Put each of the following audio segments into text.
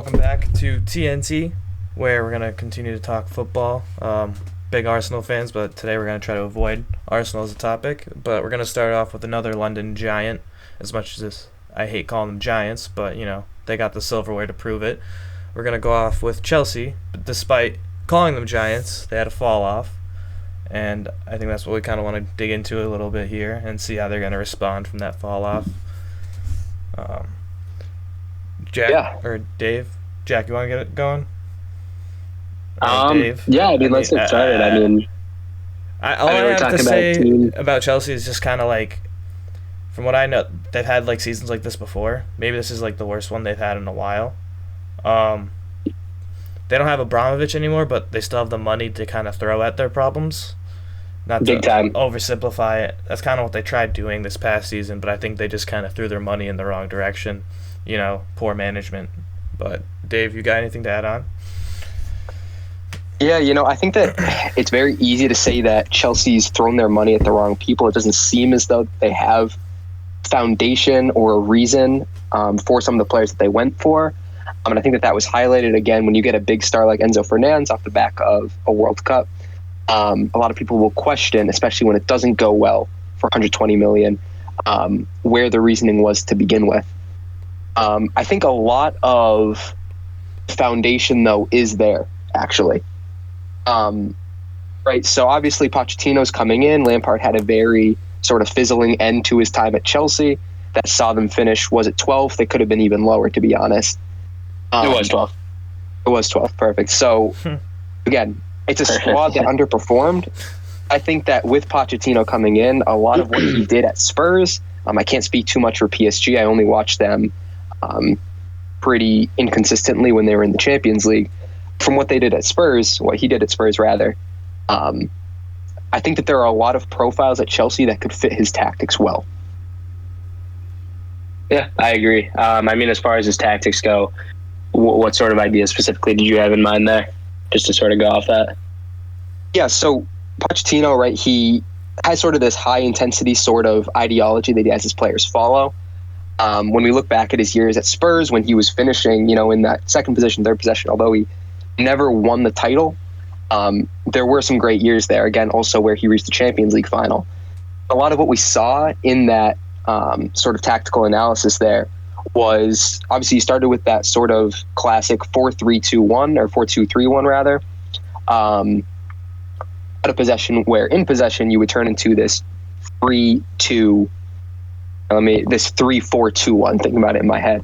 Welcome back to TnT, where we're going to continue to talk football. Big Arsenal fans, but today we're going to try to avoid Arsenal as a topic. But we're going to start off with another London giant, as much as I hate calling them giants, but, they got the silverware to prove it. We're going to go off with Chelsea, but despite calling them giants, they had a fall off. And I think that's what we kind of want to dig into a little bit here and see how they're going to respond from that fall off. Jack or Dave? Jack, you want to get it going? Dave? Yeah, let's get started. All I have to say about Chelsea is just kind of like, from what I know, they've had like seasons like this before. Maybe this is like the worst one they've had in a while. They don't have Abramovich anymore, but they still have the money to kind of throw at their problems. Not Big to time. oversimplify it. That's kind of what they tried doing this past season, but I think they just kind of threw their money in the wrong direction. Poor management. But Dave, you got anything to add on? Yeah, I think that it's very easy to say that Chelsea's thrown their money at the wrong people. It doesn't seem as though they have foundation or a reason for some of the players that they went for. And I think that was highlighted again when you get a big star like Enzo Fernandez off the back of a World Cup. A lot of people will question, especially when it doesn't go well for 120 million, where the reasoning was to begin with. I think a lot of foundation, though, is there, actually. Right, so obviously Pochettino's coming in. Lampard had a very sort of fizzling end to his time at Chelsea that saw them finish, was it 12th? They could have been even lower, to be honest. It was 12. It was 12, perfect. So, again, it's a squad that underperformed. I think that with Pochettino coming in, a lot of what he did at Spurs, I can't speak too much for PSG. I only watched them pretty inconsistently when they were in the Champions League. From what they did at Spurs, what he did at Spurs rather, I think that there are a lot of profiles at Chelsea that could fit his tactics well. Yeah, I agree. As far as his tactics go, what sort of ideas specifically did you have in mind there, just to sort of go off that? Yeah, so Pochettino, right, he has sort of this high-intensity sort of ideology that he has his players follow. When we look back at his years at Spurs, when he was finishing, in that second position, third position, although he never won the title, there were some great years there, again, also where he reached the Champions League final. A lot of what we saw in that sort of tactical analysis there was, obviously, he started with that sort of classic 4-3-2-1, or 4-2-3-1 rather, at a possession where in possession you would turn into this 3-4-2-1, thinking about it in my head.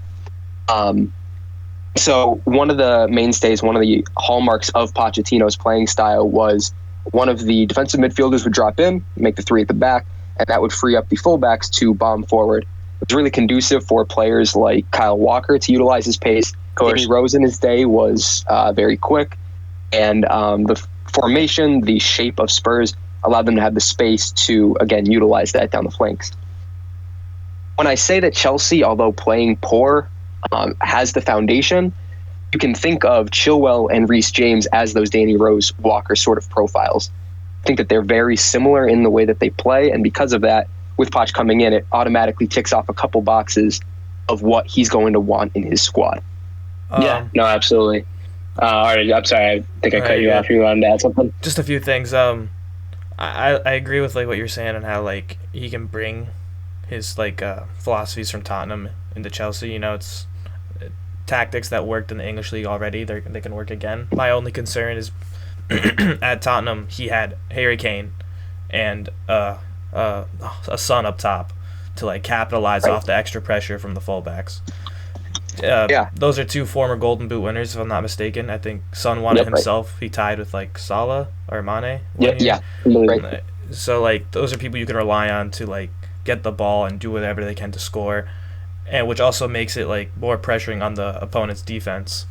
So one of the mainstays, one of the hallmarks of Pochettino's playing style was one of the defensive midfielders would drop in, make the three at the back, and that would free up the fullbacks to bomb forward. It was really conducive for players like Kyle Walker to utilize his pace. Danny Rose in his day was very quick, and the formation, the shape of Spurs allowed them to have the space to, again, utilize that down the flanks. When I say that Chelsea, although playing poor, has the foundation, you can think of Chilwell and Reece James as those Danny Rose Walker sort of profiles. I think that they're very similar in the way that they play, and because of that, with Poch coming in, it automatically ticks off a couple boxes of what he's going to want in his squad. Yeah, no, absolutely. All right, I'm sorry, I think I cut you off. You wanted to add something? Just a few things. I agree with like what you're saying and how like he can bring his like philosophies from Tottenham into Chelsea. It's tactics that worked in the English league already. They can work again. My only concern is at Tottenham he had Harry Kane and a Son up top to like capitalize off the extra pressure from the fullbacks. Those are two former Golden Boot winners, if I'm not mistaken. I think Son won it himself. Right. He tied with like Salah or Mane. Yeah. Right. So like those are people you can rely on to like get the ball and do whatever they can to score, and which also makes it like more pressuring on the opponent's defense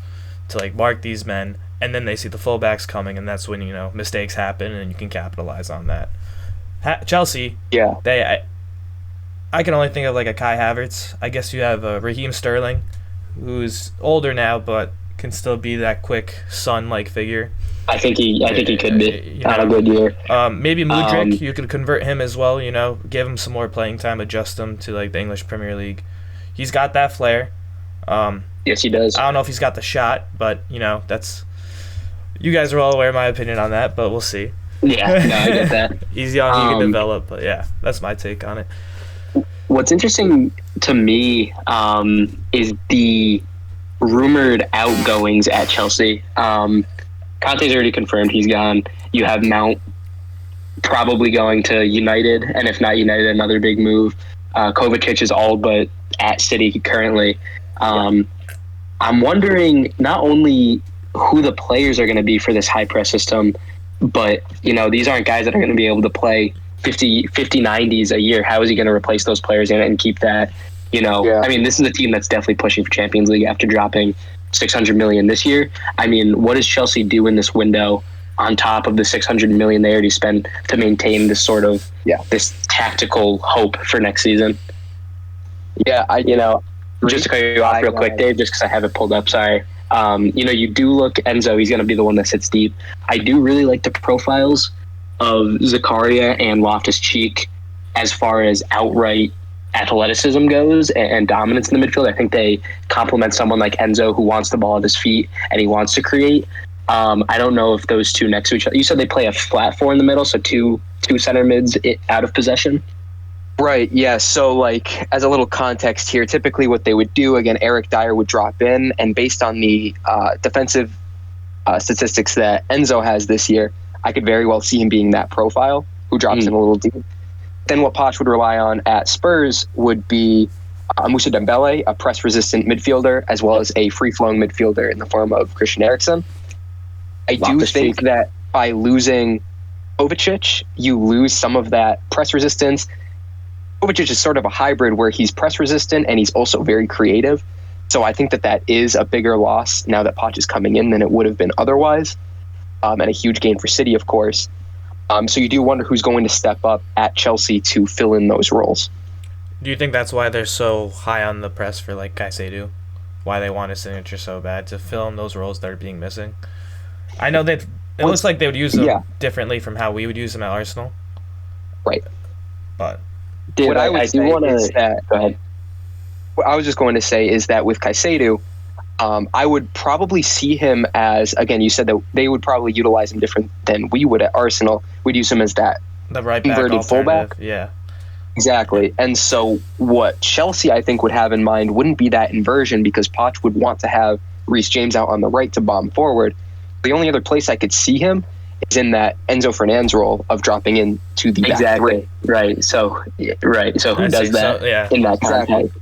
to like mark these men, and then they see the fullbacks coming, and that's when mistakes happen, and you can capitalize on that. Chelsea, I can only think of like a Kai Havertz. I guess you have Raheem Sterling, who's older now, but can still be that quick Son-like figure. I think he could be on a good year. Maybe Mudryk, you could convert him as well. Give him some more playing time, adjust him to like the English Premier League. He's got that flair. Yes, he does. I don't know if he's got the shot, but that's you guys are all aware of my opinion on that, but we'll see. Yeah, no, I get that. He's young, he can develop, but yeah, that's my take on it. What's interesting to me is the rumored outgoings at Chelsea. Conte's already confirmed he's gone. You have Mount probably going to United, and if not United, another big move. Kovacic is all but at City currently. I'm wondering not only who the players are going to be for this high press system, but these aren't guys that are going to be able to play 50 90s a year. How is he going to replace those players and keep that? I mean, this is a team that's definitely pushing for Champions League after dropping 600 million this year. I mean, what does Chelsea do in this window on top of the 600 million they already spent to maintain this sort of this tactical hope for next season? Yeah, just to cut you off real quick, Dave, just because I have it pulled up. Sorry. You do look Enzo. He's going to be the one that sits deep. I do really like the profiles of Zakaria and Loftus-Cheek as far as outright athleticism goes and dominance in the midfield. I think they complement someone like Enzo, who wants the ball at his feet and he wants to create. I don't know if those two next to each other. You said they play a flat four in the middle, so two center mids out of possession. Right, yeah. So, as a little context here, typically what they would do, again, Eric Dyer would drop in, and based on the defensive statistics that Enzo has this year, I could very well see him being that profile who drops in a little deep. Then what Poch would rely on at Spurs would be Moussa Dembele, a press-resistant midfielder, as well as a free-flowing midfielder in the form of Christian Eriksen. I do think that by losing Kovacic, you lose some of that press resistance. Kovacic is sort of a hybrid where he's press resistant and he's also very creative. So I think that is a bigger loss now that Poch is coming in than it would have been otherwise. And a huge gain for City, of course. So you do wonder who's going to step up at Chelsea to fill in those roles. Do you think that's why they're so high on the press for Caicedo? Why they want his signature so bad to fill in those roles that are being missing? I know that it looks like they would use them differently from how we would use them at Arsenal. Right. But what I would say is that... Go ahead. What I was just going to say is that with Caicedo, I would probably see him as, again, you said that they would probably utilize him different than we would at Arsenal. We'd use him as that the right back inverted fullback. Yeah. Exactly. And so what Chelsea, I think, would have in mind wouldn't be that inversion, because Poch would want to have Reece James out on the right to bomb forward. The only other place I could see him is in that Enzo Fernandez role of dropping into the back three. Right. So who does that in that context?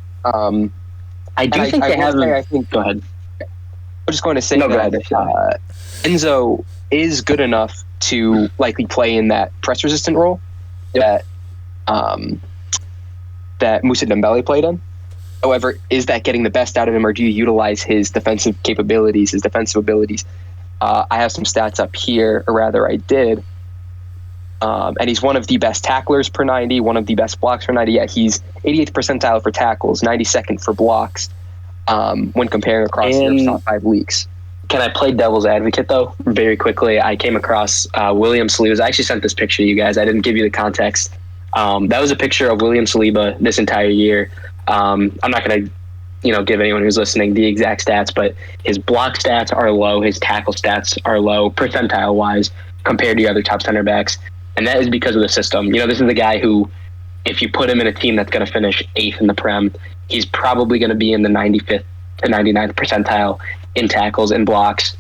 I do think they have. Go ahead. I'm just going to say that Enzo is good enough to likely play in that press-resistant role that Moussa Dembele played in. However, is that getting the best out of him, or do you utilize his defensive capabilities, his defensive abilities? I have some stats up here, or rather I did. And he's one of the best tacklers per 90, one of the best blocks per 90. Yeah, he's 88th percentile for tackles, 92nd for blocks when comparing across Europe's top 5 leagues. Can I play devil's advocate, though, very quickly? I came across William Saliba. I actually sent this picture to you guys. I didn't give you the context. That was a picture of William Saliba this entire year. I'm not going to give anyone who's listening the exact stats, but his block stats are low, his tackle stats are low, percentile-wise, compared to other top center backs. And that is because of the system. This is the guy who, if you put him in a team that's going to finish 8th in the Prem, he's probably going to be in the 95th to 99th percentile in tackles and blocks,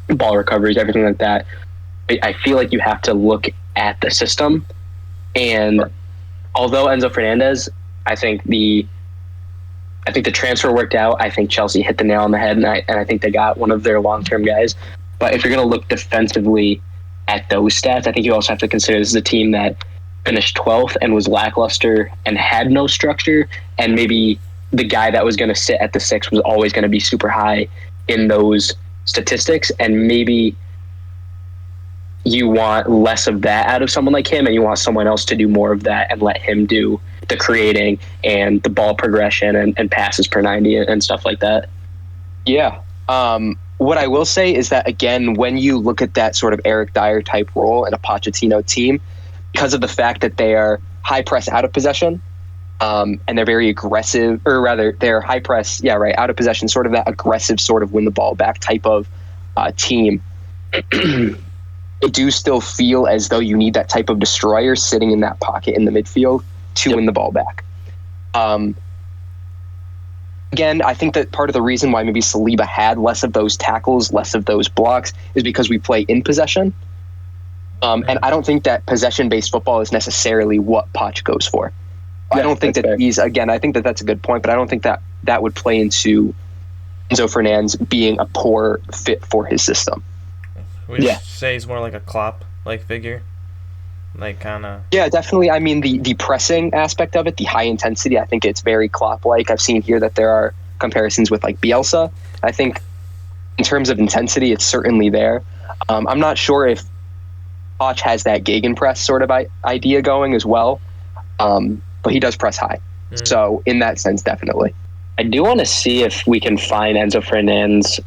ball recoveries, everything like that. I feel like you have to look at the system. And although Enzo Fernandez, I think the transfer worked out. I think Chelsea hit the nail on the head, and I think they got one of their long-term guys. But if you're going to look defensively at those stats, I think you also have to consider this is a team that finished 12th and was lackluster and had no structure, and maybe the guy that was going to sit at the 6 was always going to be super high in those statistics, and maybe you want less of that out of someone like him, and you want someone else to do more of that and let him do the creating and the ball progression and passes per 90 and stuff like that. Yeah. What I will say is that, again, when you look at that sort of Eric Dyer type role in a Pochettino team, because of the fact that they are high press out of possession, And they're very aggressive, or rather, they're high press. Yeah, right. Out of possession, sort of that aggressive, sort of win the ball back type of team. I do still feel as though you need that type of destroyer sitting in that pocket in the midfield to win the ball back. Again, I think that part of the reason why maybe Saliba had less of those tackles, less of those blocks, is because we play in possession. And I don't think that possession-based football is necessarily what Poch goes for. Yeah, I don't think that he's, again, I think that that's a good point, but I don't think that that would play into Enzo Fernandez being a poor fit for his system. Would you say he's more like a Klopp-like figure? Like, kind of... Yeah, definitely. I mean, the pressing aspect of it, the high intensity, I think it's very Klopp-like. I've seen here that there are comparisons with, like, Bielsa. I think in terms of intensity, it's certainly there. I'm not sure if Poch has that gegenpress sort of idea going as well, but he does press high. So in that sense, definitely. I do want to see if we can find Enzo Fernandez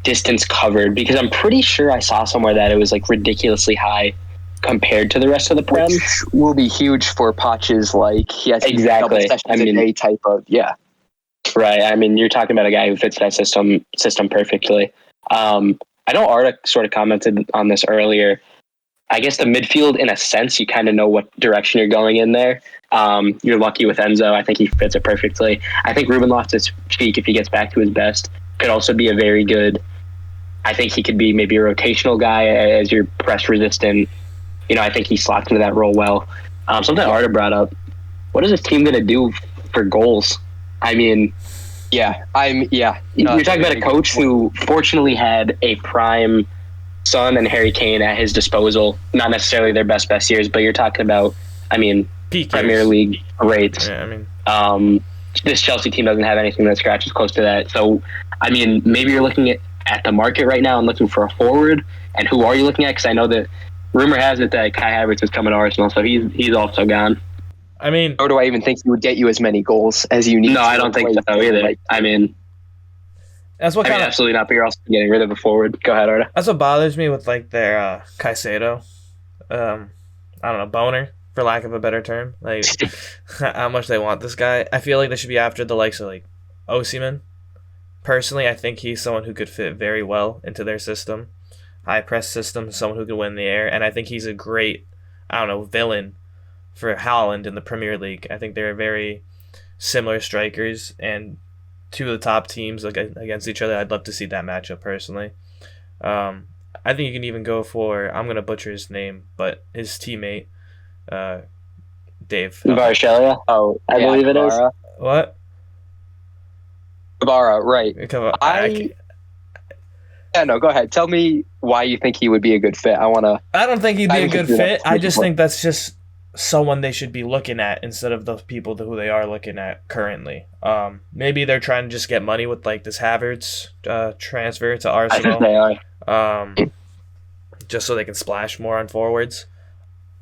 distance covered, because I'm pretty sure I saw somewhere that it was like ridiculously high compared to the rest of the Prem. Which will be huge for Poch's, like, he has exactly. double sessions a day type of, Right. I mean, you're talking about a guy who fits that system perfectly. I know Arda sort of commented on this earlier. I guess the midfield, in a sense, you kind of know what direction you're going in there. You're lucky with Enzo. I think he fits it perfectly. I think Ruben Loftus-Cheek, if he gets back to his best, could also be a very good... I think he could be maybe a rotational guy as your press resistant. You know, I think he slots into that role well. Something Arda brought up. What is this team going to do for goals? I mean... You're talking about a coach who fortunately had a prime Son and Harry Kane at his disposal. Not necessarily their best years, but you're talking about, I mean, peak Premier years. League greats. Yeah, I mean, this Chelsea team doesn't have anything that scratches close to that. So, I mean, maybe you're looking at the market right now and looking for a forward. And who are you looking at? Because I know that rumor has it that Kai Havertz is coming to Arsenal, so he's also gone. I mean, or do I even think he would get you as many goals as you need? No, I don't think so either. I mean, that's what absolutely not. But you're also getting rid of a forward. Go ahead, Arda. That's what bothers me with, like, their Caicedo. I don't know, boner, for lack of a better term. Like, how much they want this guy. I feel like they should be after the likes of, like, Osimhen. Personally, I think he's someone who could fit very well into their system. High press system, someone who can win the air, and I think he's a great, villain for Haaland in the Premier League. I think they're very similar strikers, and two of the top teams against each other. I'd love to see that matchup personally. I think you can even go for, I'm going to butcher his name, but his teammate, Dave. Varashelia? Oh, I believe it is. What? Ibarra, right. No, go ahead. Tell me why you think he would be a good fit. I don't think he'd be a good fit. I just think that's just someone they should be looking at instead of the people who they are looking at currently. Maybe they're trying to just get money with, like, this Havertz transfer to Arsenal. I think they are. Just so they can splash more on forwards.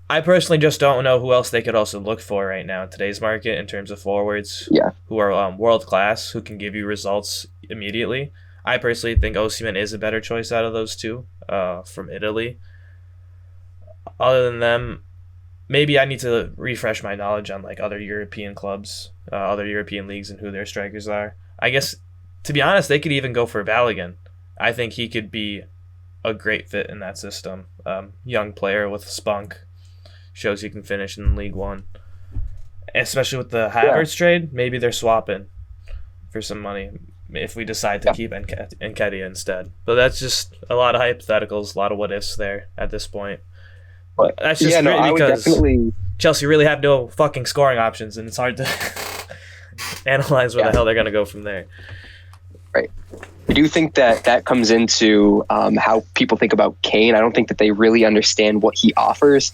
I personally just don't know who else they could also look for right now in today's market in terms of forwards who are world class, who can give you results immediately. I personally think Osimhen is a better choice out of those two from Italy. Other than them, maybe I need to refresh my knowledge on, like, other European clubs, other European leagues, and who their strikers are. I guess, to be honest, they could even go for Balogun. I think he could be a great fit in that system. Young player with spunk. Shows he can finish in League One. Especially with the Havertz trade, maybe they're swapping for some money if we decide to keep Nketiah instead. But that's just a lot of hypotheticals, a lot of what-ifs there at this point. But that's just because Chelsea really have no fucking scoring options, and it's hard to analyze where the hell they're going to go from there. Right. I do think that comes into how people think about Kane. I don't think that they really understand what he offers,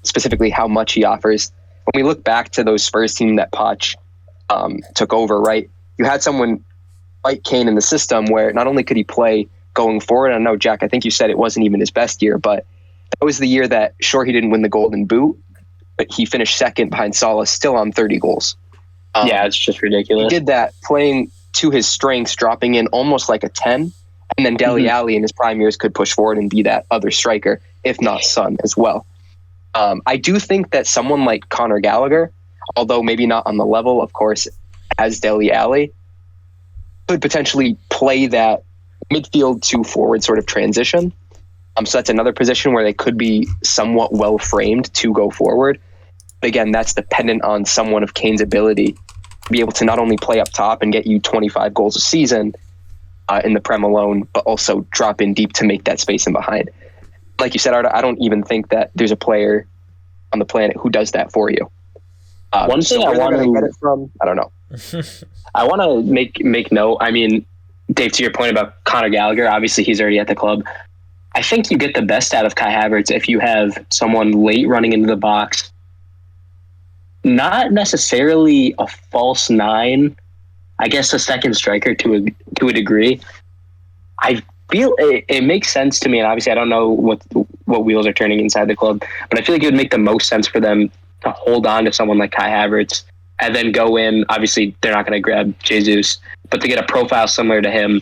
specifically how much he offers. When we look back to those Spurs team that Poch took over, right, you had someone like Kane in the system where not only could he play going forward, I know, Jack, I think you said it wasn't even his best year, but that was the year that, sure, he didn't win the Golden Boot, but he finished second behind Salah, still on 30 goals. It's just ridiculous. He did that playing to his strengths, dropping in almost like a 10, and then Dele Alli in his prime years could push forward and be that other striker, if not Son as well. I do think that someone like Conor Gallagher, although maybe not on the level, of course, as Dele Alli, could potentially play that midfield to forward sort of transition. So that's another position where they could be somewhat well framed to go forward. But again, that's dependent on someone of Kane's ability to be able to not only play up top and get you 25 goals a season in the Prem alone, but also drop in deep to make that space in behind. Like you said, Arda, I don't even think that there's a player on the planet who does that for you. One thing I want to get it from, I don't know. I want to make note. I mean, Dave, to your point about Conor Gallagher, obviously he's already at the club. I think you get the best out of Kai Havertz if you have someone late running into the box, not necessarily a false nine. I guess a second striker to a degree. I feel it makes sense to me, and obviously I don't know what wheels are turning inside the club, but I feel like it would make the most sense for them to hold on to someone like Kai Havertz and then go in. Obviously, they're not going to grab Jesus, but to get a profile similar to him,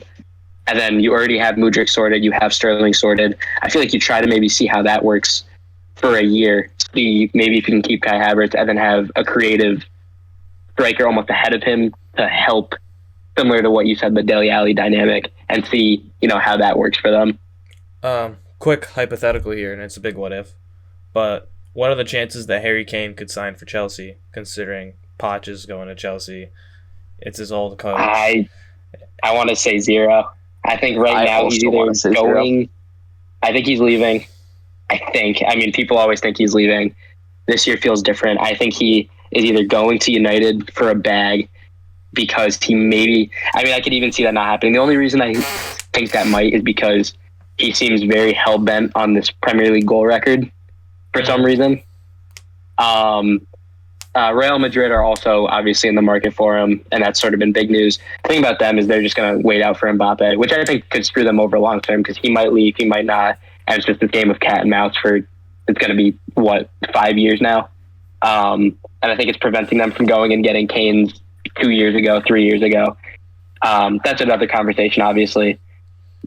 and then you already have Mudryk sorted, you have Sterling sorted. I feel like you try to maybe see how that works for a year. See maybe if you can keep Kai Havertz and then have a creative striker almost ahead of him to help, similar to what you said, the Dele Alli dynamic, and see how that works for them. Quick hypothetical here, and it's a big what if, but what are the chances that Harry Kane could sign for Chelsea, considering Poch is going to Chelsea? It's his old coach. I want to say zero. I think now he's either going. Zero. I think he's leaving. I mean, people always think he's leaving. This year feels different. I think he is either going to United for a bag because he maybe. I mean, I could even see that not happening. The only reason I think that might is because he seems very hell bent on this Premier League goal record for some reason. Real Madrid are also obviously in the market for him, and that's sort of been big news. The thing about them is they're just going to wait out for Mbappe, which I think could screw them over long term because he might leave, he might not, and it's just a game of cat and mouse for it's going to be 5 years now, and I think it's preventing them from going and getting Kane's 2 years ago, 3 years ago. That's another conversation, obviously.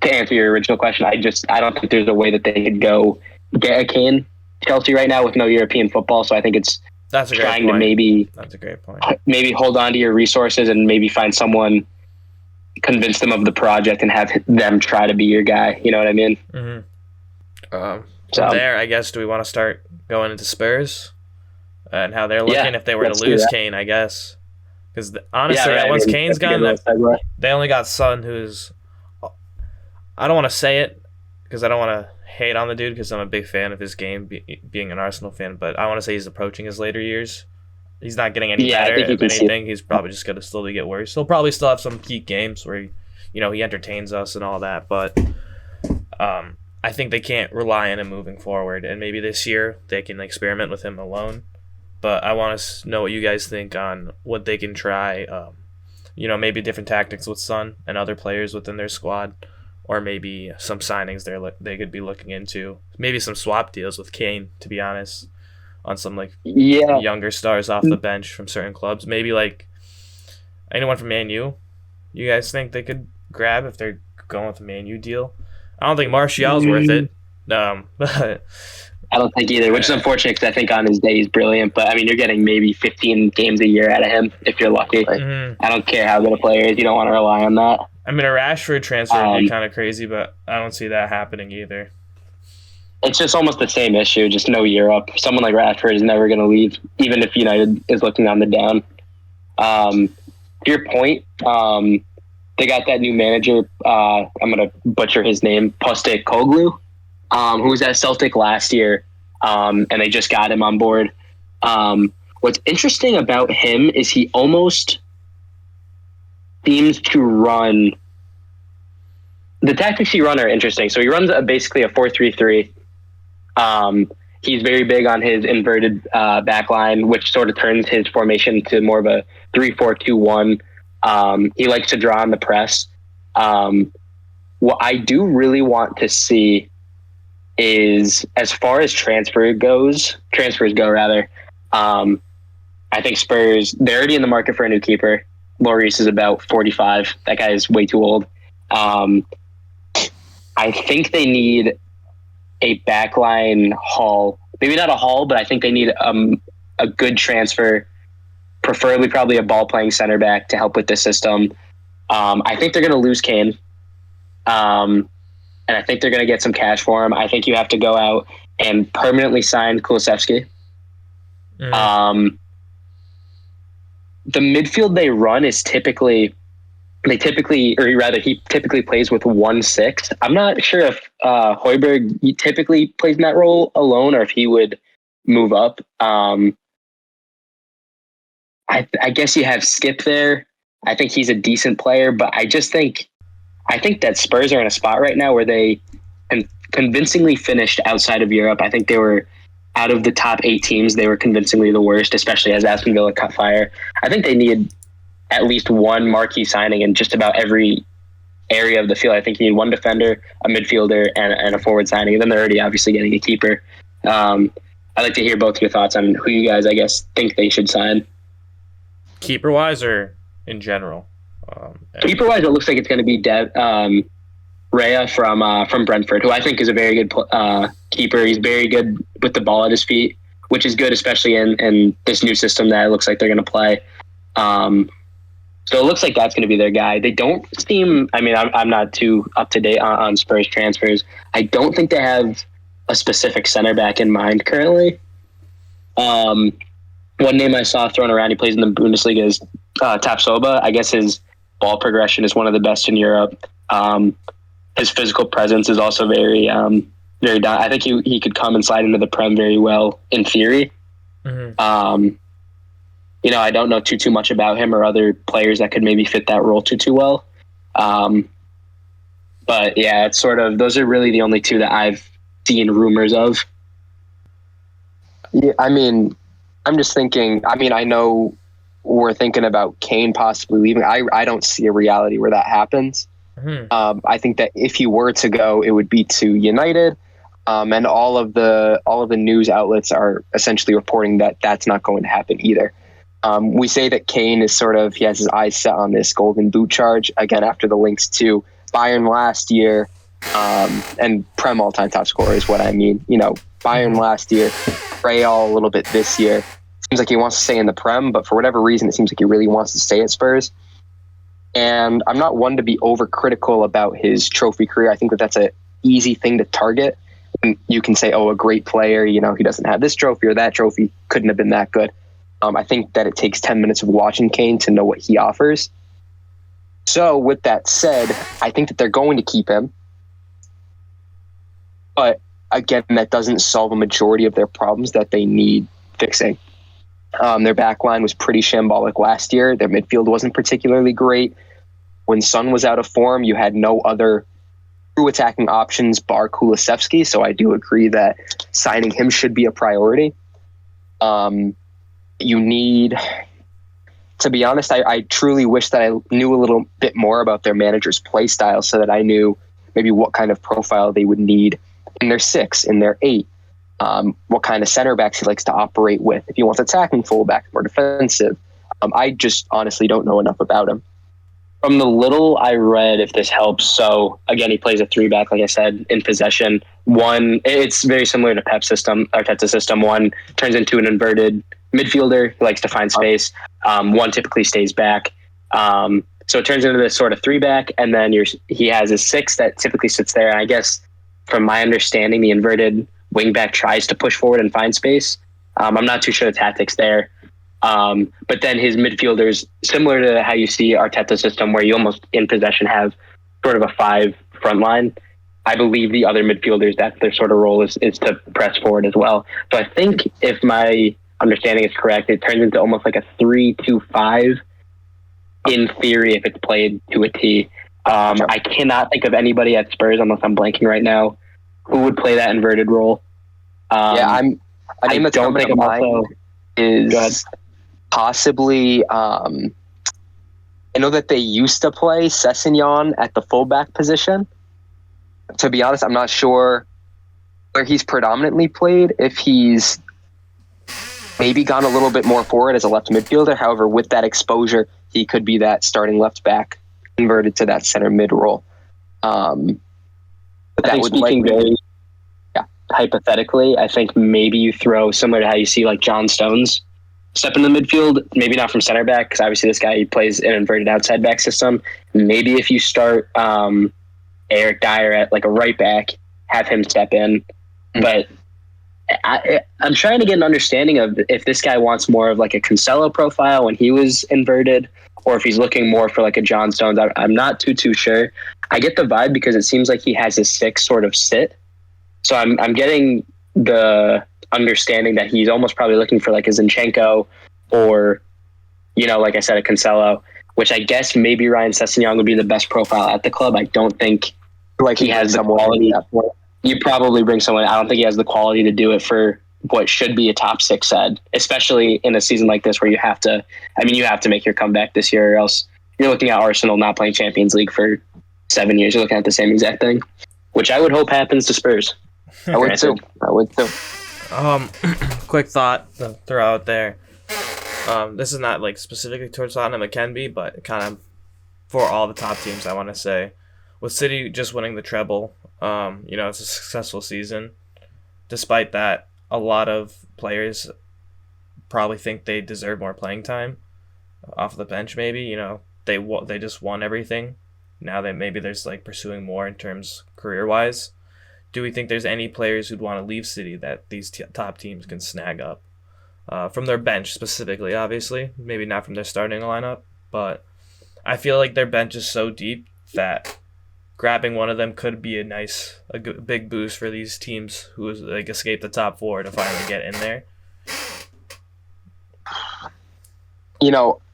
To answer your original question, I don't think there's a way that they could go get a Kane Chelsea right now with no European football. So I think it's that's a trying great point. That's a great point. Maybe hold on to your resources and maybe find someone, convince them of the project, and have them try to be your guy. You know what I mean? Mm-hmm. From there, I guess, do we want to start going into Spurs and how they're looking if they were to lose Kane? I guess because honestly, once Kane's gone, they only got Son, who's. I don't want to say it because I don't want to hate on the dude because I'm a big fan of his game, being an Arsenal fan, but I want to say he's approaching his later years. He's not getting any better. If anything, he's probably just going to slowly get worse. He'll probably still have some peak games where he entertains us and all that, but I think they can't rely on him moving forward, and maybe this year they can experiment with him alone. But I want to know what you guys think on what they can try, maybe different tactics with Son and other players within their squad. Or maybe some signings they could be looking into. Maybe some swap deals with Kane, to be honest, on some younger stars off the bench from certain clubs. Maybe anyone from Man U. You guys think they could grab if they're going with a Man U deal? I don't think Martial's worth it. But I don't think either, which is unfortunate because I think on his day he's brilliant. But I mean, you're getting maybe 15 games a year out of him if you're lucky. Mm-hmm. I don't care how good a player is. You don't want to rely on that. I mean, a Rashford transfer would be kind of crazy, but I don't see that happening either. It's just almost the same issue, just no Europe. Someone like Rashford is never going to leave, even if United is looking on the down. To your point, they got that new manager, I'm going to butcher his name, Postecoglou, who was at Celtic last year, and they just got him on board. What's interesting about him is he almost seems to run. The tactics he run are interesting. So he runs basically a 4-3-3. He's very big on his inverted back line, which sort of turns his formation to more of a 3-4-2-1. He likes to draw on the press. What I do really want to see is, as far as transfers go, I think Spurs, they're already in the market for a new keeper. Lloris is about 45. That guy is way too old. I think they need a backline haul maybe not a haul, but I think they need a good transfer, preferably probably a ball playing center back to help with the system. I think they're going to lose Kane. And I think they're going to get some cash for him. I think you have to go out and permanently sign Kulusevski. Mm. The midfield they run is typically, he typically plays with 1-6. I'm not sure if Højbjerg typically plays in that role alone or if he would move up. I guess you have Skip there. I think he's a decent player, but I think that Spurs are in a spot right now where they convincingly finished outside of Europe. I think they were out of the top 8 teams. They were convincingly the worst, especially as Aston Villa cut fire. I think they need at least one marquee signing in just about every area of the field. I think you need one defender, a midfielder, and a forward signing. And then they're already obviously getting a keeper. I'd like to hear both your thoughts on who you guys, I guess, think they should sign. Keeper-wise or in general? Keeper-wise, it looks like it's going to be Raya from Brentford, who I think is a very good keeper. He's very good with the ball at his feet, which is good, especially in this new system that it looks like they're going to play. So it looks like that's going to be their guy. They don't seem, I mean, I'm not too up to date on Spurs transfers. I don't think they have a specific center back in mind currently. One name I saw thrown around, he plays in the Bundesliga, is Tapsoba. I guess his ball progression is one of the best in Europe. His physical presence is also very I think he could come and slide into the Prem very well in theory. Mm-hmm. I don't know too much about him or other players that could maybe fit that role too well. But yeah, it's sort of, those are really the only two that I've seen rumors of. Yeah, I mean, I'm just thinking, I know we're thinking about Kane possibly leaving. I don't see a reality where that happens. Mm-hmm. I think that if he were to go, it would be to United. And all of the news outlets are essentially reporting that that's not going to happen either. We say that Kane is he has his eyes set on this golden boot charge, again, after the links to Bayern last year, and Prem all-time top scorer is what I mean. Bayern last year, Real a little bit this year. Seems like he wants to stay in the Prem, but for whatever reason, it seems like he really wants to stay at Spurs. And I'm not one to be overcritical about his trophy career. I think that that's an easy thing to target. And you can say, oh, a great player, he doesn't have this trophy or that trophy, couldn't have been that good. I think that it takes 10 minutes of watching Kane to know what he offers. So with that said, I think that they're going to keep him. But again, that doesn't solve a majority of their problems that they need fixing. Their back line was pretty shambolic last year. Their midfield wasn't particularly great. When Son was out of form, you had no other true attacking options bar Kulusevski. So I do agree that signing him should be a priority. You need, to be honest, I truly wish that I knew a little bit more about their manager's play style so that I knew maybe what kind of profile they would need in their 6, in their 8. What kind of center backs he likes to operate with, if he wants attacking fullback or defensive. I just honestly don't know enough about him. From the little I read, if this helps, so again, he plays a 3-back, like I said, in possession. One, it's very similar to Pep's system, Arteta's system. One turns into an inverted midfielder who likes to find space. One typically stays back. So it turns into this sort of 3-back, and then he has a 6 that typically sits there. And I guess, from my understanding, the inverted wingback tries to push forward and find space. I'm not too sure the tactics there. But then his midfielders, similar to how you see Arteta's system, where you almost in possession have sort of a 5 front line. I believe the other midfielders, that's their sort of role is to press forward as well. So I think if my understanding is correct, it turns into almost like a 3-2-5 in theory if it's played to a T. I cannot think of anybody at Spurs, unless I'm blanking right now, who would play that inverted role. I don't think also is possibly. I know that they used to play Sessegnon at the fullback position. To be honest, I'm not sure where he's predominantly played. If he's maybe gone a little bit more forward as a left midfielder. However, with that exposure, he could be that starting left back converted to that center mid role. That would likely, hypothetically, I think maybe you throw similar to how you see like John Stones step in the midfield, maybe not from center back, because obviously this guy, he plays an inverted outside back system. Maybe if you start Eric Dyer at like a right back, have him step in. But I'm trying to get an understanding of if this guy wants more of like a Cancelo profile when he was inverted, or if he's looking more for like a John Stones. I'm not too sure. I get the vibe because it seems like he has his six sort of sit. So I'm getting the understanding that he's almost probably looking for like a Zinchenko or, like I said, a Cancelo, which I guess maybe Ryan Sessegnon would be the best profile at the club. I don't think Like he has the quality. You probably bring someone. I don't think he has the quality to do it for what should be a top six side, especially in a season like this where you have to make your comeback this year, or else you're looking at Arsenal not playing Champions League for 7 years. You're looking at the same exact thing, which I would hope happens to Spurs. I would too. Quick thought to throw out there. This is not like specifically towards Tottenham, it can be, but kind of for all the top teams, I want to say. With City just winning the treble, it's a successful season. Despite that, a lot of players probably think they deserve more playing time off the bench. Maybe they just won everything. Now that maybe there's like pursuing more in terms career wise. Do we think there's any players who'd want to leave City that these top teams can snag up from their bench specifically? Obviously, maybe not from their starting lineup, but I feel like their bench is so deep that grabbing one of them could be a big boost for these teams who like escape the top four to finally get in there.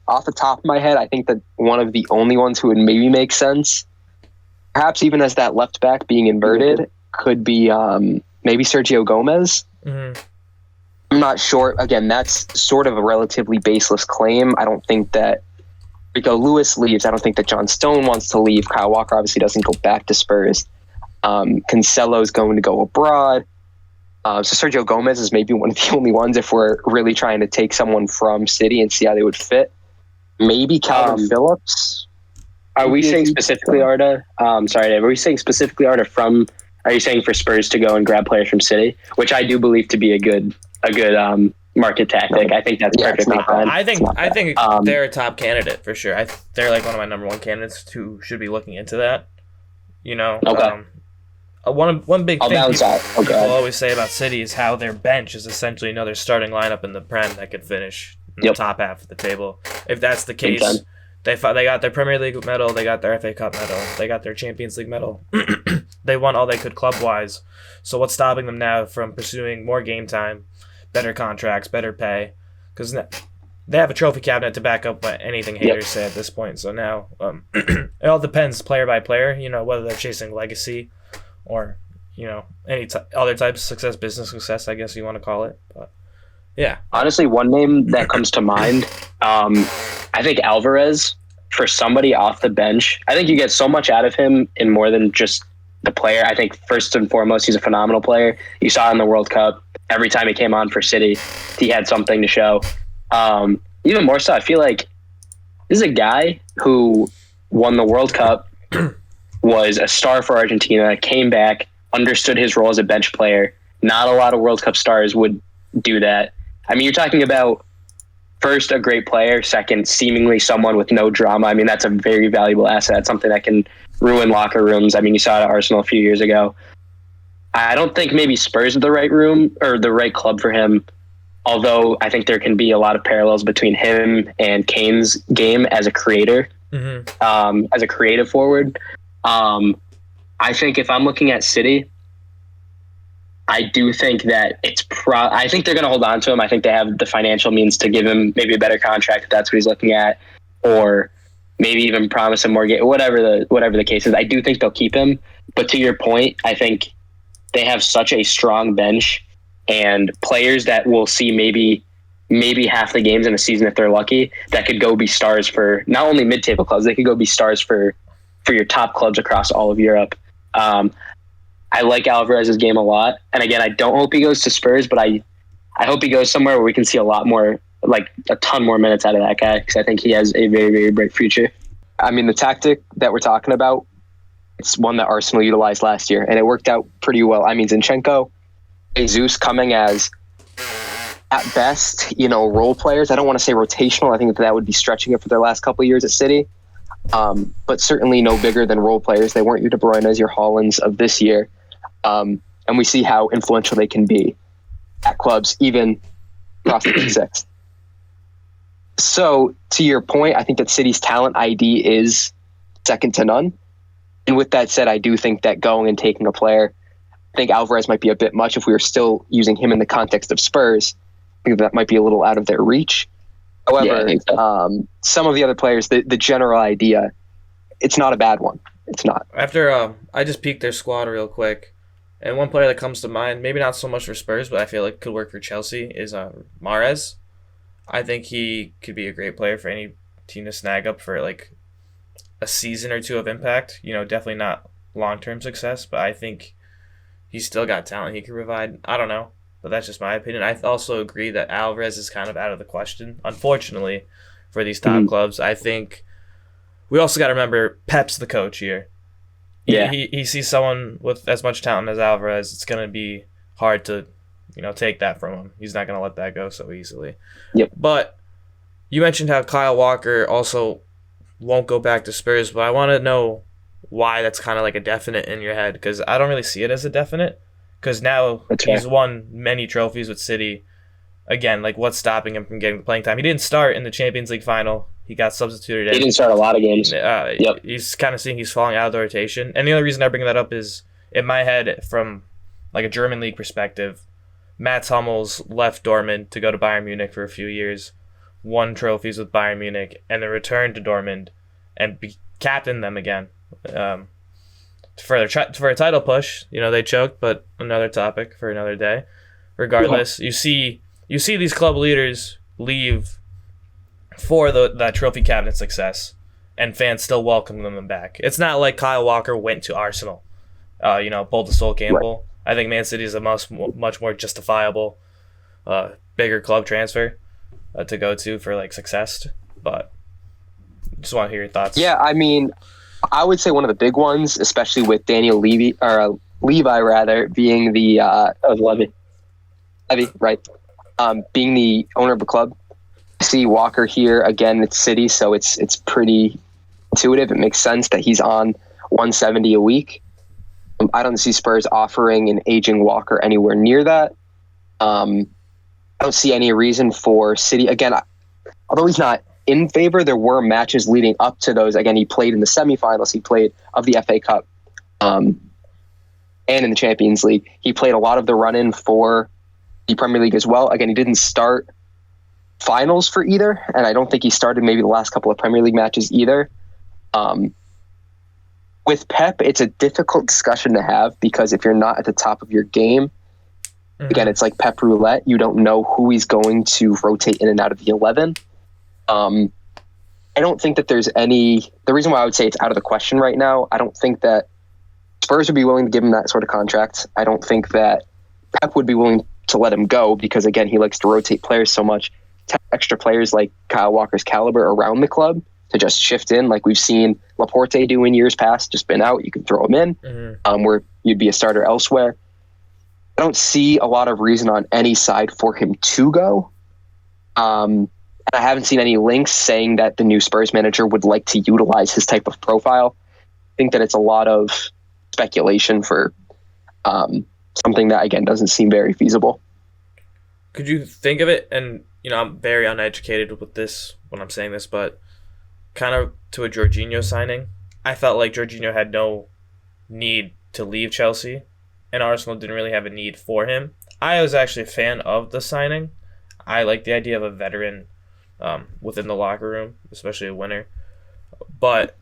Off the top of my head, I think that one of the only ones who would maybe make sense, perhaps even as that left back being inverted, could be maybe Sergio Gomez. Mm-hmm. I'm not sure. Again, that's sort of a relatively baseless claim. I don't think that Rico Lewis leaves. I don't think that John Stone wants to leave. Kyle Walker obviously doesn't go back to Spurs. Cancelo's going to go abroad. So Sergio Gomez is maybe one of the only ones if we're really trying to take someone from City and see how they would fit. Maybe Calvin Phillips. Are we saying specifically, Arda? Sorry, Dave. Are we saying specifically, Arda, are you saying for Spurs to go and grab players from City, which I do believe to be a good market tactic? I think that's perfectly fine. I think they're a top candidate for sure. They're like one of my number one candidates who should be looking into that. Okay. One big thing people Okay. always say about City is how their bench is essentially another starting lineup in the Prem that could finish in the top half of the table. If that's the case, they got their Premier League medal, they got their FA Cup medal, they got their Champions League medal. They won all they could club-wise. So what's stopping them now from pursuing more game time, better contracts, better pay? Because they have a trophy cabinet to back up what anything haters say at this point. So now it all depends player by player, whether they're chasing legacy or, any other type of success, business success, I guess you want to call it. But yeah. Honestly, one name that comes to mind, I think Alvarez, for somebody off the bench. I think you get so much out of him in more than just the player. I think first and foremost, he's a phenomenal player. You saw it in the World Cup. Every time he came on for City, he had something to show. Even more so, I feel like this is a guy who won the World Cup, was a star for Argentina, came back, understood his role as a bench player. Not a lot of World Cup stars would do that. I mean, you're talking about first, a great player. Second, seemingly someone with no drama. I mean, that's a very valuable asset. That's something that can ruin locker rooms. I mean, you saw it at Arsenal a few years ago. I don't think maybe Spurs are the right room or the right club for him, although I think there can be a lot of parallels between him and Kane's game as a creator, as a creative forward. I think if I'm looking at City, I do think that I think they're going to hold on to him. I think they have the financial means to give him maybe a better contract if that's what he's looking at, or maybe even promise him more, whatever the case is. I do think they'll keep him. But to your point, I think they have such a strong bench and players that will see maybe half the games in a season if they're lucky, that could go be stars for not only mid-table clubs, they could go be stars for your top clubs across all of Europe. I like Alvarez's game a lot. And again, I don't hope he goes to Spurs, but I hope he goes somewhere where we can see a lot more, like a ton more minutes out of that guy, because I think he has a very, very bright future. I mean, the tactic that we're talking about, it's one that Arsenal utilized last year, and it worked out pretty well. I mean, Zinchenko, Jesus coming as, at best, role players. I don't want to say rotational. I think that would be stretching it for their last couple of years at City. But certainly no bigger than role players. They weren't your De Bruyne's, your Hollands of this year. And we see how influential they can be at clubs, even across the Big Six. So, to your point, I think that City's talent ID is second to none. And with that said, I do think that going and taking a player, I think Alvarez might be a bit much if we were still using him in the context of Spurs. I think that might be a little out of their reach. However, some of the other players, the general idea, it's not a bad one. It's not. After I just peeked their squad real quick, and one player that comes to mind, maybe not so much for Spurs, but I feel like could work for Chelsea, is Mahrez. I think he could be a great player for any team to snag up for like a season or two of impact. Definitely not long-term success, but I think he's still got talent he can provide. I don't know, but that's just my opinion. I also agree that Alvarez is kind of out of the question, unfortunately, for these top clubs. I think we also got to remember Pep's the coach here. Yeah. He sees someone with as much talent as Alvarez. It's going to be hard to, take that from him. He's not going to let that go so easily. Yep. But you mentioned how Kyle Walker also won't go back to Spurs, but I want to know why that's kind of like a definite in your head, because I don't really see it as a definite, because now he's won many trophies with City. Again, like, what's stopping him from getting the playing time? He didn't start in the Champions League final. He got substituted in. He didn't start a lot of games. Yep. He's kind of seeing he's falling out of the rotation. And the only reason I bring that up is, in my head, from like a German league perspective, Mats Hummels left Dortmund to go to Bayern Munich for a few years, won trophies with Bayern Munich, and then returned to Dortmund and captained them again. For a title push, they choked, but another topic for another day. Regardless, you see these club leaders leave for that trophy cabinet success, and fans still welcome them back. It's not like Kyle Walker went to Arsenal, pulled the Sol Campbell. Right. I think Man City is a much more justifiable, bigger club transfer to go to for like success. But just want to hear your thoughts. Yeah, I mean, I would say one of the big ones, especially with Daniel Levi being the Levy, right? Being the owner of the club. I see Walker here again. It's City, so it's pretty intuitive. It makes sense that he's on 170 a week. I don't see Spurs offering an aging Walker anywhere near that. I don't see any reason for City. Again, although he's not in favor, there were matches leading up to those. Again, he played in the semifinals. He played of the FA Cup and in the Champions League. He played a lot of the run-in for the Premier League as well. Again, he didn't start finals for either, and I don't think he started maybe the last couple of Premier League matches either. With Pep, it's a difficult discussion to have, because if you're not at the top of your game, again, it's like Pep roulette. You don't know who he's going to rotate in and out of the 11. I don't think that there's the reason why I would say it's out of the question right now, I don't think that Spurs would be willing to give him that sort of contract. I don't think that Pep would be willing to let him go, because again, he likes to rotate players so much. To have extra players like Kyle Walker's caliber around the club to just shift in, like we've seen Laporte do in years past, just been out, you can throw him in, where you'd be a starter elsewhere. I don't see a lot of reason on any side for him to go. And I haven't seen any links saying that the new Spurs manager would like to utilize his type of profile. I think that it's a lot of speculation for something that, again, doesn't seem very feasible. Could you think of it, and I'm very uneducated with this when I'm saying this, but kind of to a Jorginho signing, I felt like Jorginho had no need to leave Chelsea, and Arsenal didn't really have a need for him. I was actually a fan of the signing. I like the idea of a veteran within the locker room, especially a winner. But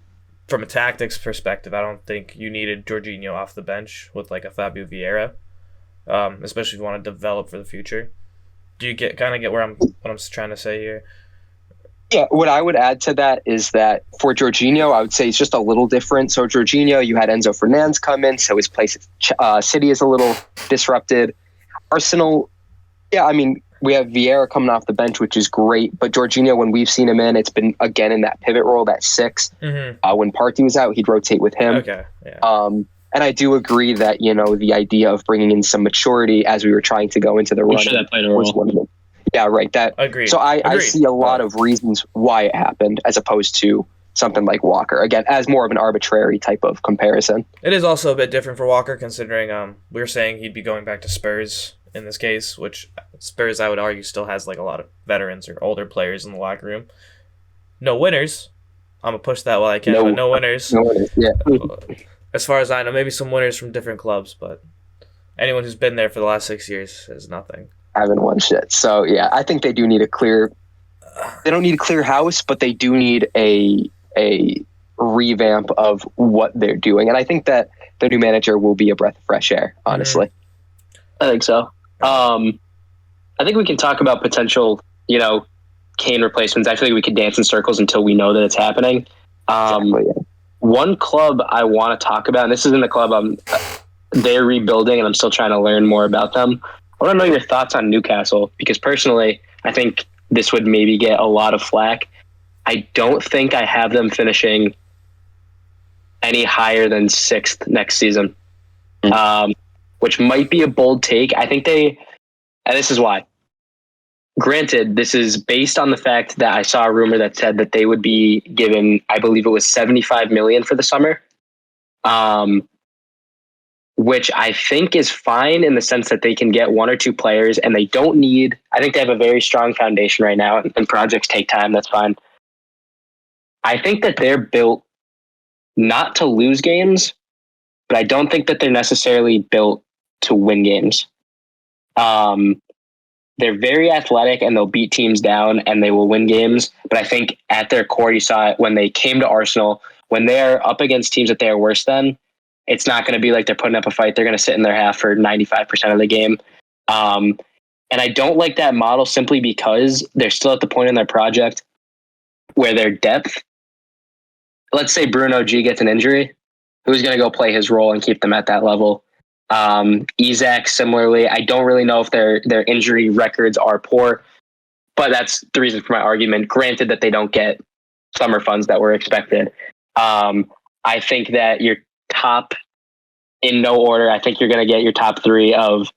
from a tactics perspective, I don't think you needed Jorginho off the bench with like a Fabio Vieira, especially if you want to develop for the future. Do you get what I'm trying to say here? Yeah, what I would add to that is that for Jorginho, I would say it's just a little different. So Jorginho, you had Enzo Fernandez come in, so his place at City is a little disrupted. Arsenal, yeah, I mean, we have Vieira coming off the bench, which is great. But Jorginho, when we've seen him in, it's been, again, in that pivot role, that 6. When Partey was out, he'd rotate with him. Okay, yeah. And I do agree that, the idea of bringing in some maturity as we were trying to go into the run sure that played a was role. one of them. Yeah, right. Agreed. So I Agreed. see a lot of reasons why it happened as opposed to something like Walker. Again, as more of an arbitrary type of comparison. It is also a bit different for Walker, considering we were saying he'd be going back to Spurs in this case, which Spurs, I would argue, still has like a lot of veterans or older players in the locker room. No winners. I'm gonna push that while I can, but no winners. No winners, yeah. As far as I know, maybe some winners from different clubs, but anyone who's been there for the last 6 years is nothing. Haven't won shit. So yeah, I think they do need they don't need a clear house, but they do need a revamp of what they're doing. And I think that the new manager will be a breath of fresh air, honestly. I think so. I think we can talk about potential, Kane replacements. I feel like we could dance in circles until we know that it's happening. Exactly, yeah. One club I want to talk about, and this isn't the club they're rebuilding, and I'm still trying to learn more about them. I want to know your thoughts on Newcastle, because personally, I think this would maybe get a lot of flack. I don't think I have them finishing any higher than 6th next season, which might be a bold take. I think and this is why. Granted, this is based on the fact that I saw a rumor that said that they would be given, I believe it was $75 million for the summer, which I think is fine in the sense that they can get 1 or 2 players, and they don't need. I think they have a very strong foundation right now, and projects take time. That's fine. I think that they're built not to lose games, but I don't think that they're necessarily built to win games. They're very athletic, and they'll beat teams down, and they will win games. But I think at their core, you saw it when they came to Arsenal, when they're up against teams that they are worse than, it's not going to be like they're putting up a fight. They're going to sit in their half for 95% of the game. And I don't like that model simply because they're still at the point in their project where their depth, let's say Bruno G gets an injury, who's going to go play his role and keep them at that level? Isak, similarly, I don't really know if their injury records are poor, but that's the reason for my argument. Granted that they don't get summer funds that were expected. I think that your top, in no order, I think you're going to get your top 3 of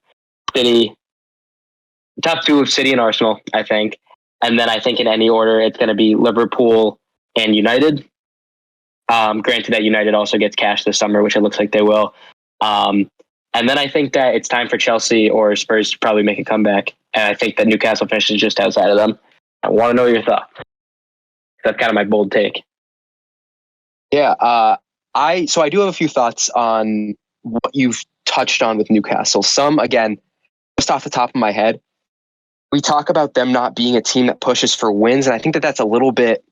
City, top 2 of City and Arsenal, I think. And then I think in any order, it's going to be Liverpool and United. Granted that United also gets cash this summer, which it looks like they will. And then I think that it's time for Chelsea or Spurs to probably make a comeback. And I think that Newcastle finishes just outside of them. I want to know your thoughts. That's kind of my bold take. Yeah, I do have a few thoughts on what you've touched on with Newcastle. Some, again, just off the top of my head, we talk about them not being a team that pushes for wins, and I think that that's a little bit.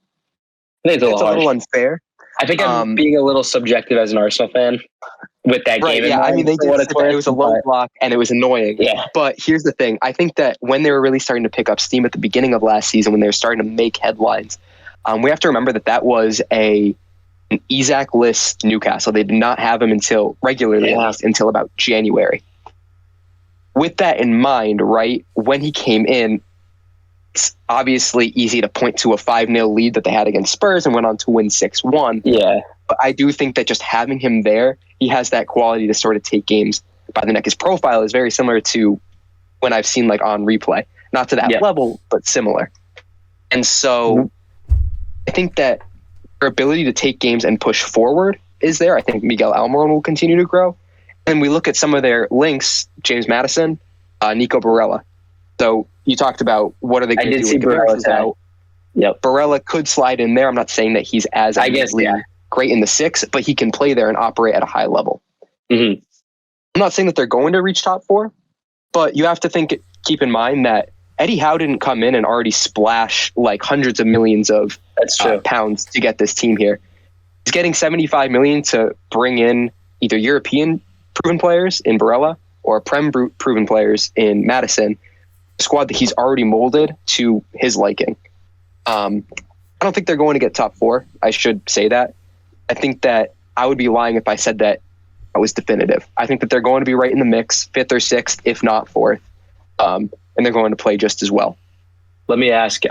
I think it's a little unfair. I think I'm being a little subjective as an Arsenal fan with that game. Yeah, I mean, they did. It was a low block and it was annoying. Yeah. But here's the thing: I think that when they were really starting to pick up steam at the beginning of last season, when they were starting to make headlines, we have to remember that was an Isak-less Newcastle. They did not have him regularly at least until about January. With that in mind, right, when he came in, it's obviously easy to point to a 5-0 lead that they had against Spurs and went on to win 6-1. Yeah. But I do think that just having him there, he has that quality to sort of take games by the neck. His profile is very similar to when I've seen like on replay. Not to that level, but similar. And so I think that their ability to take games and push forward is there. I think Miguel Almiron will continue to grow. And we look at some of their links, James Maddison, Nico Barella. So you talked about what are they going to do with Barella out. Yep. Barella could slide in there. I'm not saying that he's as great in the 6, but he can play there and operate at a high level. Mm-hmm. I'm not saying that they're going to reach top 4, but you have to keep in mind that Eddie Howe didn't come in and already splash like hundreds of millions of pounds to get this team here. He's getting $75 million to bring in either European proven players in Barella or Prem proven players in Maddison, a squad that he's already molded to his liking. I don't think they're going to get top 4. I should say that. I think that I would be lying if I said that I was definitive. I think that they're going to be right in the mix, 5th or 6th, if not 4th. And they're going to play just as well. Let me ask,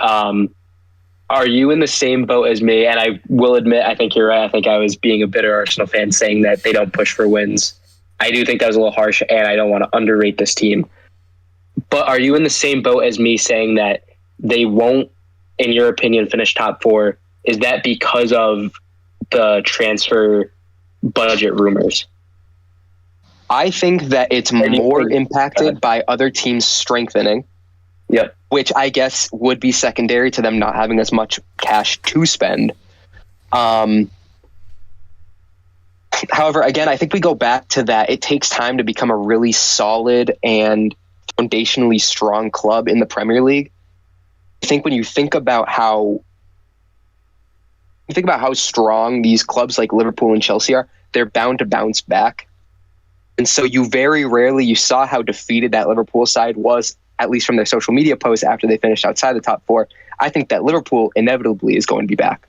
Are you in the same boat as me? And I will admit, I think you're right. I think I was being a bitter Arsenal fan saying that they don't push for wins. I do think that was a little harsh, and I don't want to underrate this team. But are you in the same boat as me saying that they won't, in your opinion, finish top four? Is that because of the transfer budget rumors? I think that it's more impacted by other teams strengthening. Yep. Which I guess would be secondary to them not having as much cash to spend. However, again, I think we go back to that. It takes time to become a really solid and foundationally strong club in the Premier League. I think when you think about how strong these clubs like Liverpool and Chelsea are, they're bound to bounce back. And so you saw how defeated that Liverpool side was, at least from their social media posts after they finished outside the top four. I think that Liverpool inevitably is going to be back.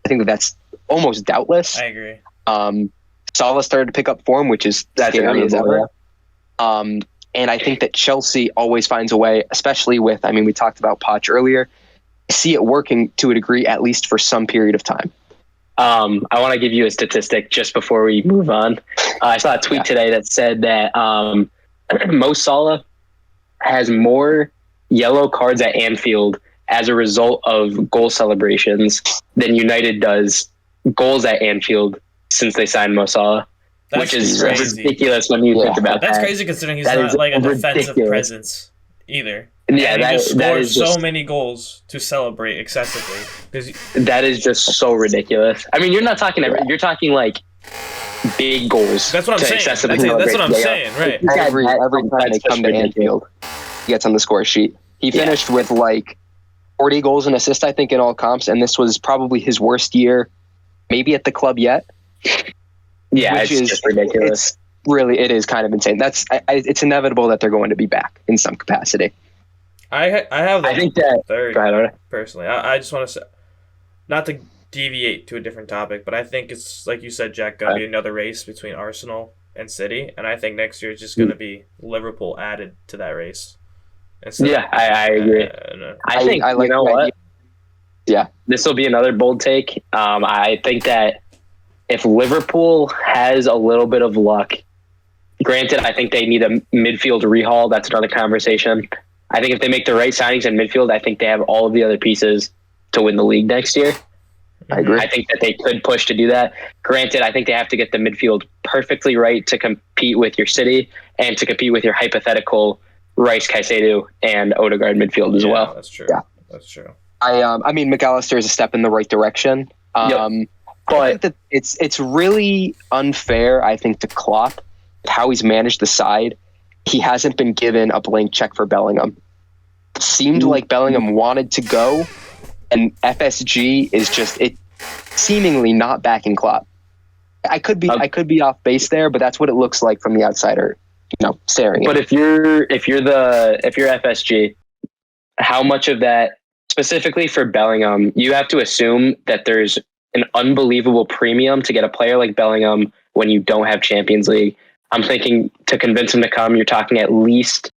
I think that's almost doubtless. I agree. Salah started to pick up form, which is scary as ever. And I think that Chelsea always finds a way, especially with, we talked about Poch earlier. I see it working to a degree, at least for some period of time. I want to give you a statistic just before we move on. I saw a tweet today that said that Mo Salah has more yellow cards at Anfield as a result of goal celebrations than United does goals at Anfield since they signed Mo Salah. Which is crazy. Ridiculous when you think about that. That's crazy considering he's not like a defensive presence either. Yeah, and he just scores so many goals to celebrate excessively. That is just so ridiculous. You're not talking. You're talking like big goals. That's what I'm saying. That's what I'm saying. Right. Every time they come to Anfield, he gets on the score sheet. He finished with like 40 goals and assists, I think, in all comps, and this was probably his worst year, maybe at the club yet. Yeah, it's just ridiculous. It is kind of insane. It's inevitable that they're going to be back in some capacity. I think that third personally. I just want to say, not to deviate to a different topic, but I think it's like you said, Jack, going to be another race between Arsenal and City, and I think next year is just going to be Liverpool added to that race. I agree. I think I like, you know what? Yeah, this will be another bold take. I think that if Liverpool has a little bit of luck, granted, I think they need a midfield rehaul. That's another conversation. I think if they make the right signings in midfield, I think they have all of the other pieces to win the league next year. I agree. I think that they could push to do that. Granted, I think they have to get the midfield perfectly right to compete with your City and to compete with your hypothetical Rice, Caicedo, and Odegaard midfield as well. That's true. Yeah. That's true. McAllister is a step in the right direction. Yep. But I think that it's really unfair, I think, to Klopp how he's managed the side. He hasn't been given a blank check for Bellingham. It seemed like Bellingham wanted to go, and FSG is just seemingly not backing Klopp. I could be off base there, but that's what it looks like from the outsider, staring. But if you're FSG, how much of that specifically for Bellingham, you have to assume that there's an unbelievable premium to get a player like Bellingham when you don't have Champions League. I'm thinking to convince him to come, you're talking at least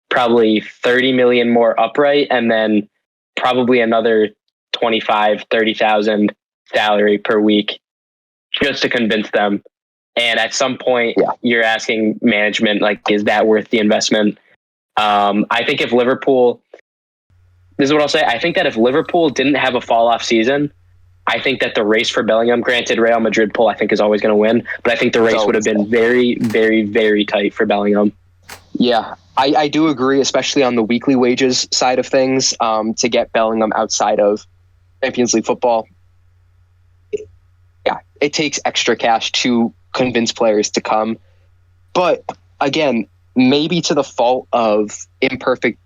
probably 30 million more upright, and then probably another 30,000 salary per week just to convince them. And at some point you're asking management, like, is that worth the investment? I think if Liverpool, this is what I'll say. I think that if Liverpool didn't have a fall off season, I think that the race for Bellingham, granted Real Madrid pull, I think is always going to win, but I think the race would have been very, very, very tight for Bellingham. Yeah, I do agree, especially on the weekly wages side of things, to get Bellingham outside of Champions League football. It takes extra cash to convince players to come. But again, maybe to the fault of imperfect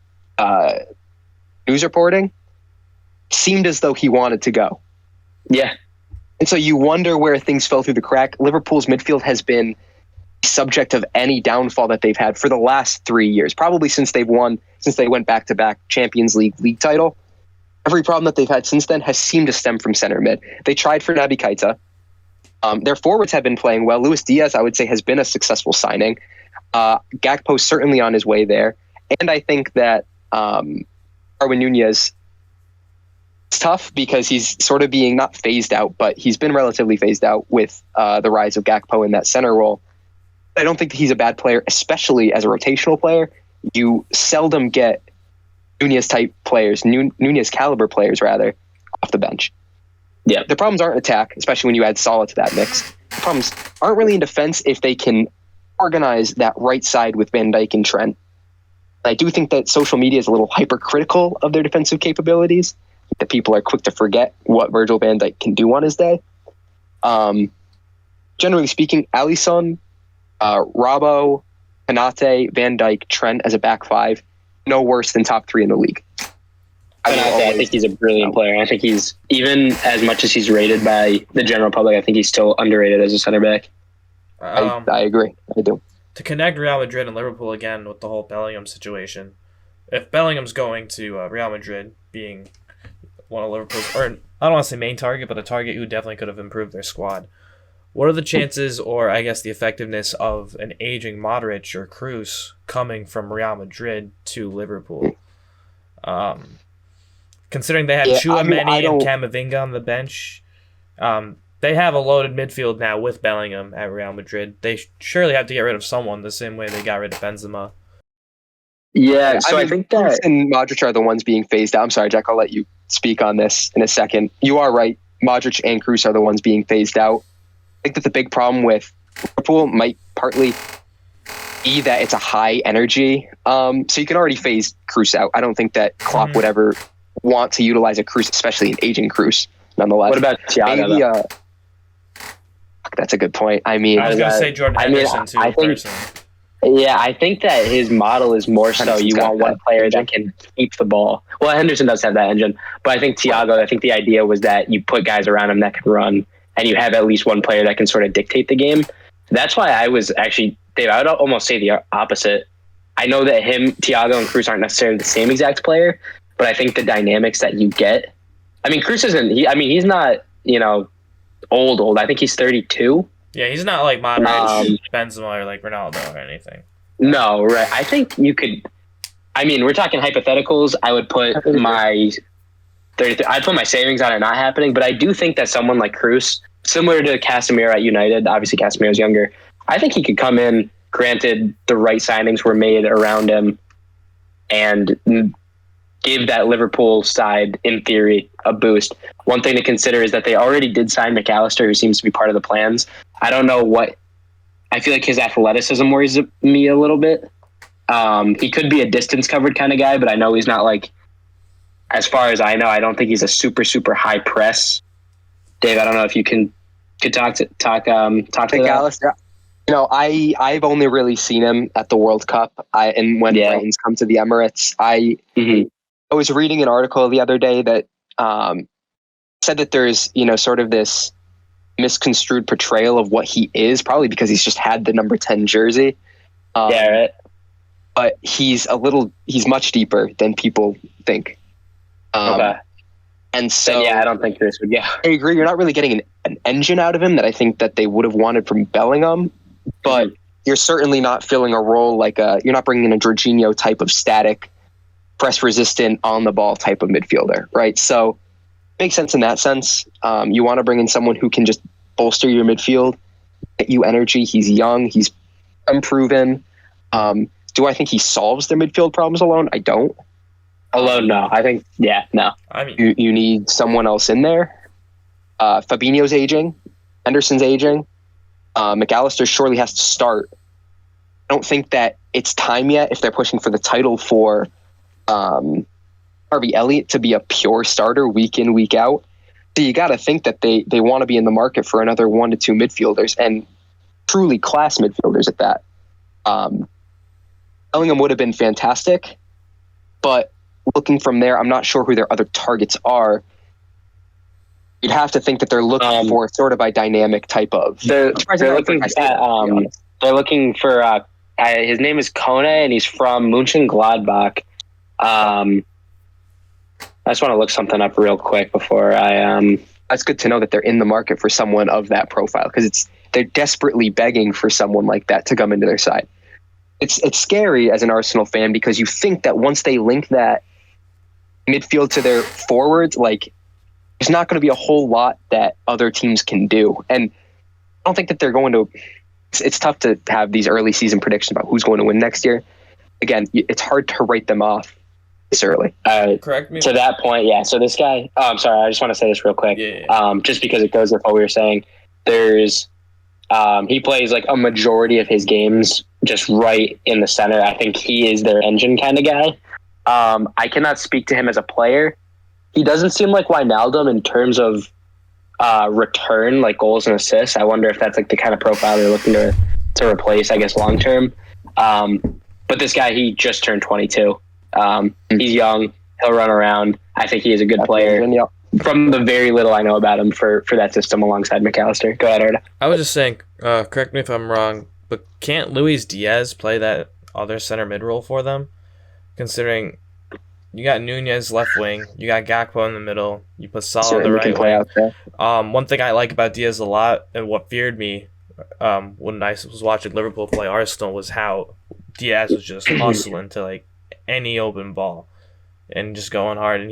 news reporting, seemed as though he wanted to go. Yeah. And so you wonder where things fell through the crack. Liverpool's midfield has been subject of any downfall that they've had for the last 3 years, probably since they went back-to-back Champions League title. Every problem that they've had since then has seemed to stem from center mid. They tried for Naby Keita. Their forwards have been playing well. Luis Diaz, I would say, has been a successful signing. Gakpo's certainly on his way there. And I think that Darwin Nunez It's tough because he's sort of being not phased out, but he's been relatively phased out with the rise of Gakpo in that center role. I don't think that he's a bad player, especially as a rotational player. You seldom get Nunez type players, Nunez caliber players rather, off the bench. Yeah. The problems aren't in attack, especially when you add Salah to that mix. The problems aren't really in defense if they can organize that right side with Van Dijk and Trent. I do think that social media is a little hypercritical of their defensive capabilities, that people are quick to forget what Virgil van Dijk can do on his day. Generally speaking, Alisson, Robbo, Konate, Van Dijk, Trent as a back five, no worse than top three in the league. I think he's a brilliant player. I think he's, even as much as he's rated by the general public, I think he's still underrated as a center back. I agree. I do. To connect Real Madrid and Liverpool again with the whole Bellingham situation, if Bellingham's going to Real Madrid, being one of Liverpool's, or I don't want to say main target, but a target who definitely could have improved their squad, what are the chances, or I guess the effectiveness of an aging Modric or Kroos coming from Real Madrid to Liverpool? Considering they have Chouameni and Camavinga on the bench, they have a loaded midfield now with Bellingham at Real Madrid. They surely have to get rid of someone the same way they got rid of Benzema. Yeah, so I think that... Kroos and Modric are the ones being phased out. I'm sorry, Jack, I'll let you speak on this in a second. You are right. Modric and Kroos are the ones being phased out. I think that the big problem with Liverpool might partly be that it's a high energy. So you can already phase Kroos out. I don't think that Klopp would ever want to utilize a Kroos, especially an aging Kroos, nonetheless. What about Thiago? That's a good point. I mean, I was going to say Jordan Henderson too, personally. Yeah, I think that his model is more so you want one player that can keep the ball. Well, Henderson does have that engine, but I think Thiago, I think the idea was that you put guys around him that can run, and you have at least one player that can sort of dictate the game. That's why I was actually, Dave, I would almost say the opposite. I know that Thiago and Kroos aren't necessarily the same exact player, but I think the dynamics that you get, I mean, Kroos he's not, old. I think he's 32. Yeah, he's not like Modric, Benzema, or like Ronaldo or anything. No, right. I think you could. I mean, we're talking hypotheticals. I would put my 33. I'd put my savings on it not happening, but I do think that someone like Kroos, similar to Casemiro at United, obviously Casemiro's younger, I think he could come in. Granted, the right signings were made around him, and give that Liverpool side, in theory, a boost. One thing to consider is that they already did sign McAllister, who seems to be part of the plans. I don't know what... I feel like his athleticism worries me a little bit. He could be a distance-covered kind of guy, but I know he's not like... As far as I know, I don't think he's a super, super high press. Dave, I don't know if you could talk to McAllister. I've only really seen him at the World Cup and when planes come to the Emirates. I was reading an article the other day that said that there's, you know, sort of this misconstrued portrayal of what he is, probably because he's just had the number 10 jersey. Right. But he's much deeper than people think. Okay. And so, I don't think Chris would. Yeah, I agree. You're not really getting an engine out of him that I think that they would have wanted from Bellingham, but you're certainly not filling a role like you're not bringing in a Jorginho type of static, press resistant, on the ball type of midfielder, right? So, makes sense in that sense. You want to bring in someone who can just bolster your midfield, get you energy. He's young. He's unproven. Do I think he solves their midfield problems alone? I don't. Alone, no. I think, no. I mean, you need someone else in there. Fabinho's aging. Henderson's aging. McAllister surely has to start. I don't think that it's time yet if they're pushing for the title for Harvey Elliott to be a pure starter week in, week out. So you got to think that they want to be in the market for another 1 to 2 midfielders, and truly class midfielders at that. Bellingham would have been fantastic, but looking from there, I'm not sure who their other targets are. You'd have to think that they're looking for sort of a dynamic type of. They're looking for his name is Kone, and he's from Mönchengladbach. I just want to look something up real quick before I. That's good to know that they're in the market for someone of that profile, because they're desperately begging for someone like that to come into their side. It's scary as an Arsenal fan, because you think that once they link that midfield to their forwards, like there's not going to be a whole lot that other teams can do. And I don't think that they're going to. It's tough to have these early season predictions about who's going to win next year. Again, it's hard to write them off this early. Correct me. To that point, yeah. So this guy, I'm sorry, I just want to say this real quick. Yeah. Just because it goes with what we were saying. He plays like a majority of his games just right in the center. I think he is their engine kind of guy. I cannot speak to him as a player. He doesn't seem like Wijnaldum in terms of return, like goals and assists. I wonder if that's like the kind of profile they're looking to replace, I guess, long term. But this guy, he just turned 22. He's young. He'll run around. I think he is a good player. From the very little I know about him for that system alongside McAllister. Go ahead, Arda. I was just saying, correct me if I'm wrong, but can't Luis Diaz play that other center mid role for them? Considering you got Nunez left wing, you got Gakpo in the middle, you put Salah on the right wing. One thing I like about Diaz a lot, and what feared me when I was watching Liverpool play Arsenal, was how Diaz was just hustling to like any open ball and just going hard. And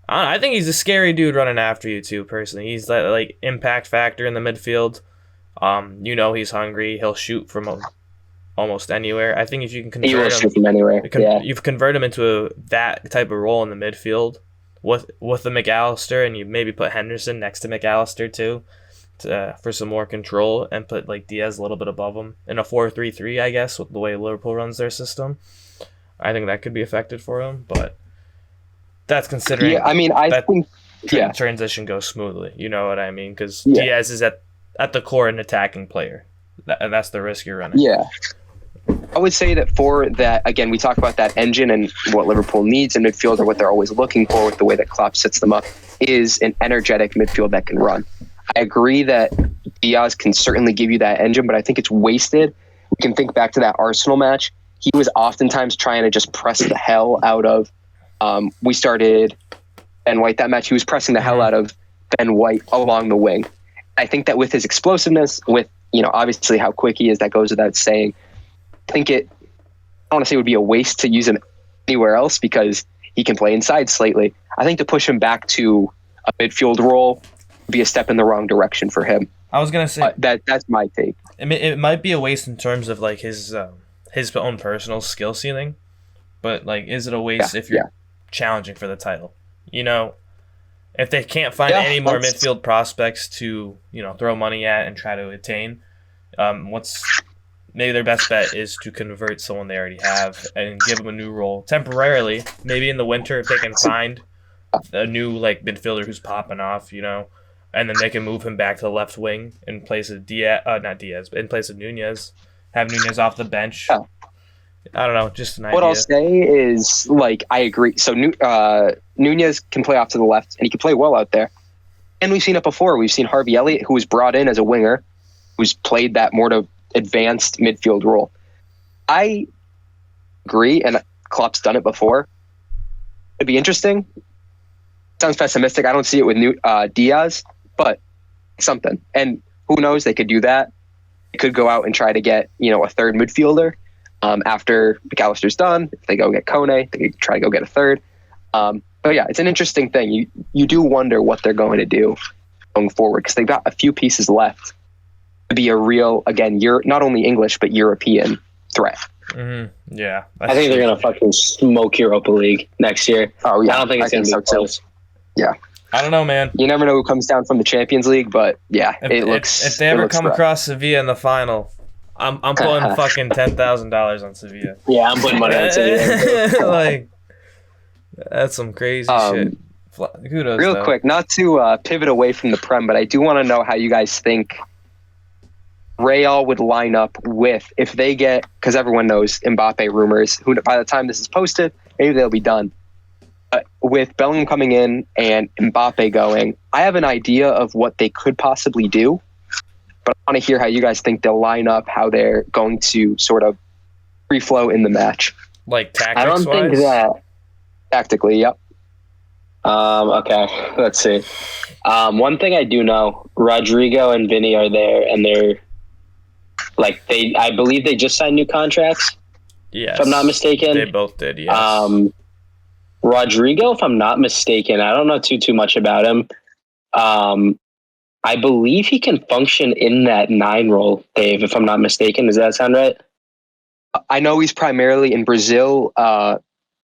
I think he's a scary dude running after you too. Personally, he's that like impact factor in the midfield. He's hungry. He'll shoot from almost anywhere. I think if you can convert him from anywhere, you've converted him into that type of role in the midfield with the McAllister, and you maybe put Henderson next to McAllister too, for some more control, and put like Diaz a little bit above him in a 4-3-3, I guess, with the way Liverpool runs their system. I think that could be effective for him, but that's considering. Yeah, I mean, I think transition goes smoothly. You know what I mean? Because Diaz is at the core an attacking player, and that's the risk you're running. Yeah. I would say that for that, again, we talk about that engine and what Liverpool needs in midfield, or what they're always looking for with the way that Klopp sets them up, is an energetic midfield that can run. I agree that Diaz can certainly give you that engine, but I think it's wasted. We can think back to that Arsenal match. He was oftentimes trying to just press the hell out of, we started Ben White that match. He was pressing the hell out of Ben White along the wing. I think that with his explosiveness, with, obviously how quick he is, that goes without saying. I don't want to say it would be a waste to use him anywhere else because he can play inside slightly. I think to push him back to a midfield role would be a step in the wrong direction for him. I was going to say that's my take. It might be a waste in terms of like his own personal skill ceiling, but like, is it a waste if you're challenging for the title? If they can't find any more midfield prospects to throw money at and try to attain, maybe their best bet is to convert someone they already have and give them a new role temporarily. Maybe in the winter, if they can find a new like midfielder who's popping off, and then they can move him back to the left wing in place of not Diaz, but in place of Nunez. Have Nunez off the bench. Oh. I don't know, just an idea. What I'll say is, like, I agree. So Nunez can play off to the left, and he can play well out there. And we've seen it before. We've seen Harvey Elliott, who was brought in as a winger, who's played that more to advanced midfield role. I agree, and Klopp's done it before. It'd be interesting. Sounds pessimistic. I don't see it with Diaz, but something. And who knows? They could do that. They could go out and try to get a third midfielder after McAllister's done. If they go get Kone, they could try to go get a third. But yeah, it's an interesting thing. You do wonder what they're going to do going forward because they've got a few pieces left to be a real, again, not only English but European threat. Mm-hmm. Yeah, I think they're gonna fucking smoke Europa League next year. Oh yeah, I don't think it's gonna be close. Yeah, I don't know, man. You never know who comes down from the Champions League, but yeah, if they ever come across Sevilla in the final, I'm pulling fucking $10,000 on Sevilla. Yeah, I'm putting money on Sevilla. Like, that's some crazy shit. Kudos. Real quick, not to pivot away from the Prem, but I do want to know how you guys think Real would line up with if they get, because everyone knows Mbappe rumors. Who by the time this is posted, maybe they'll be done. But with Bellingham coming in and Mbappe going, I have an idea of what they could possibly do. But I want to hear how you guys think they'll line up, how they're going to sort of free flow in the match. Like tactics-wise? I don't think that. Tactically, yep. Okay, let's see. One thing I do know, Rodrigo and Vinny are there, and they're I believe they just signed new contracts. Yes. If I'm not mistaken. They both did, yes. Rodrigo, if I'm not mistaken, I don't know too much about him. I believe he can function in that 9 role, Dave, if I'm not mistaken. Does that sound right? I know he's primarily in Brazil.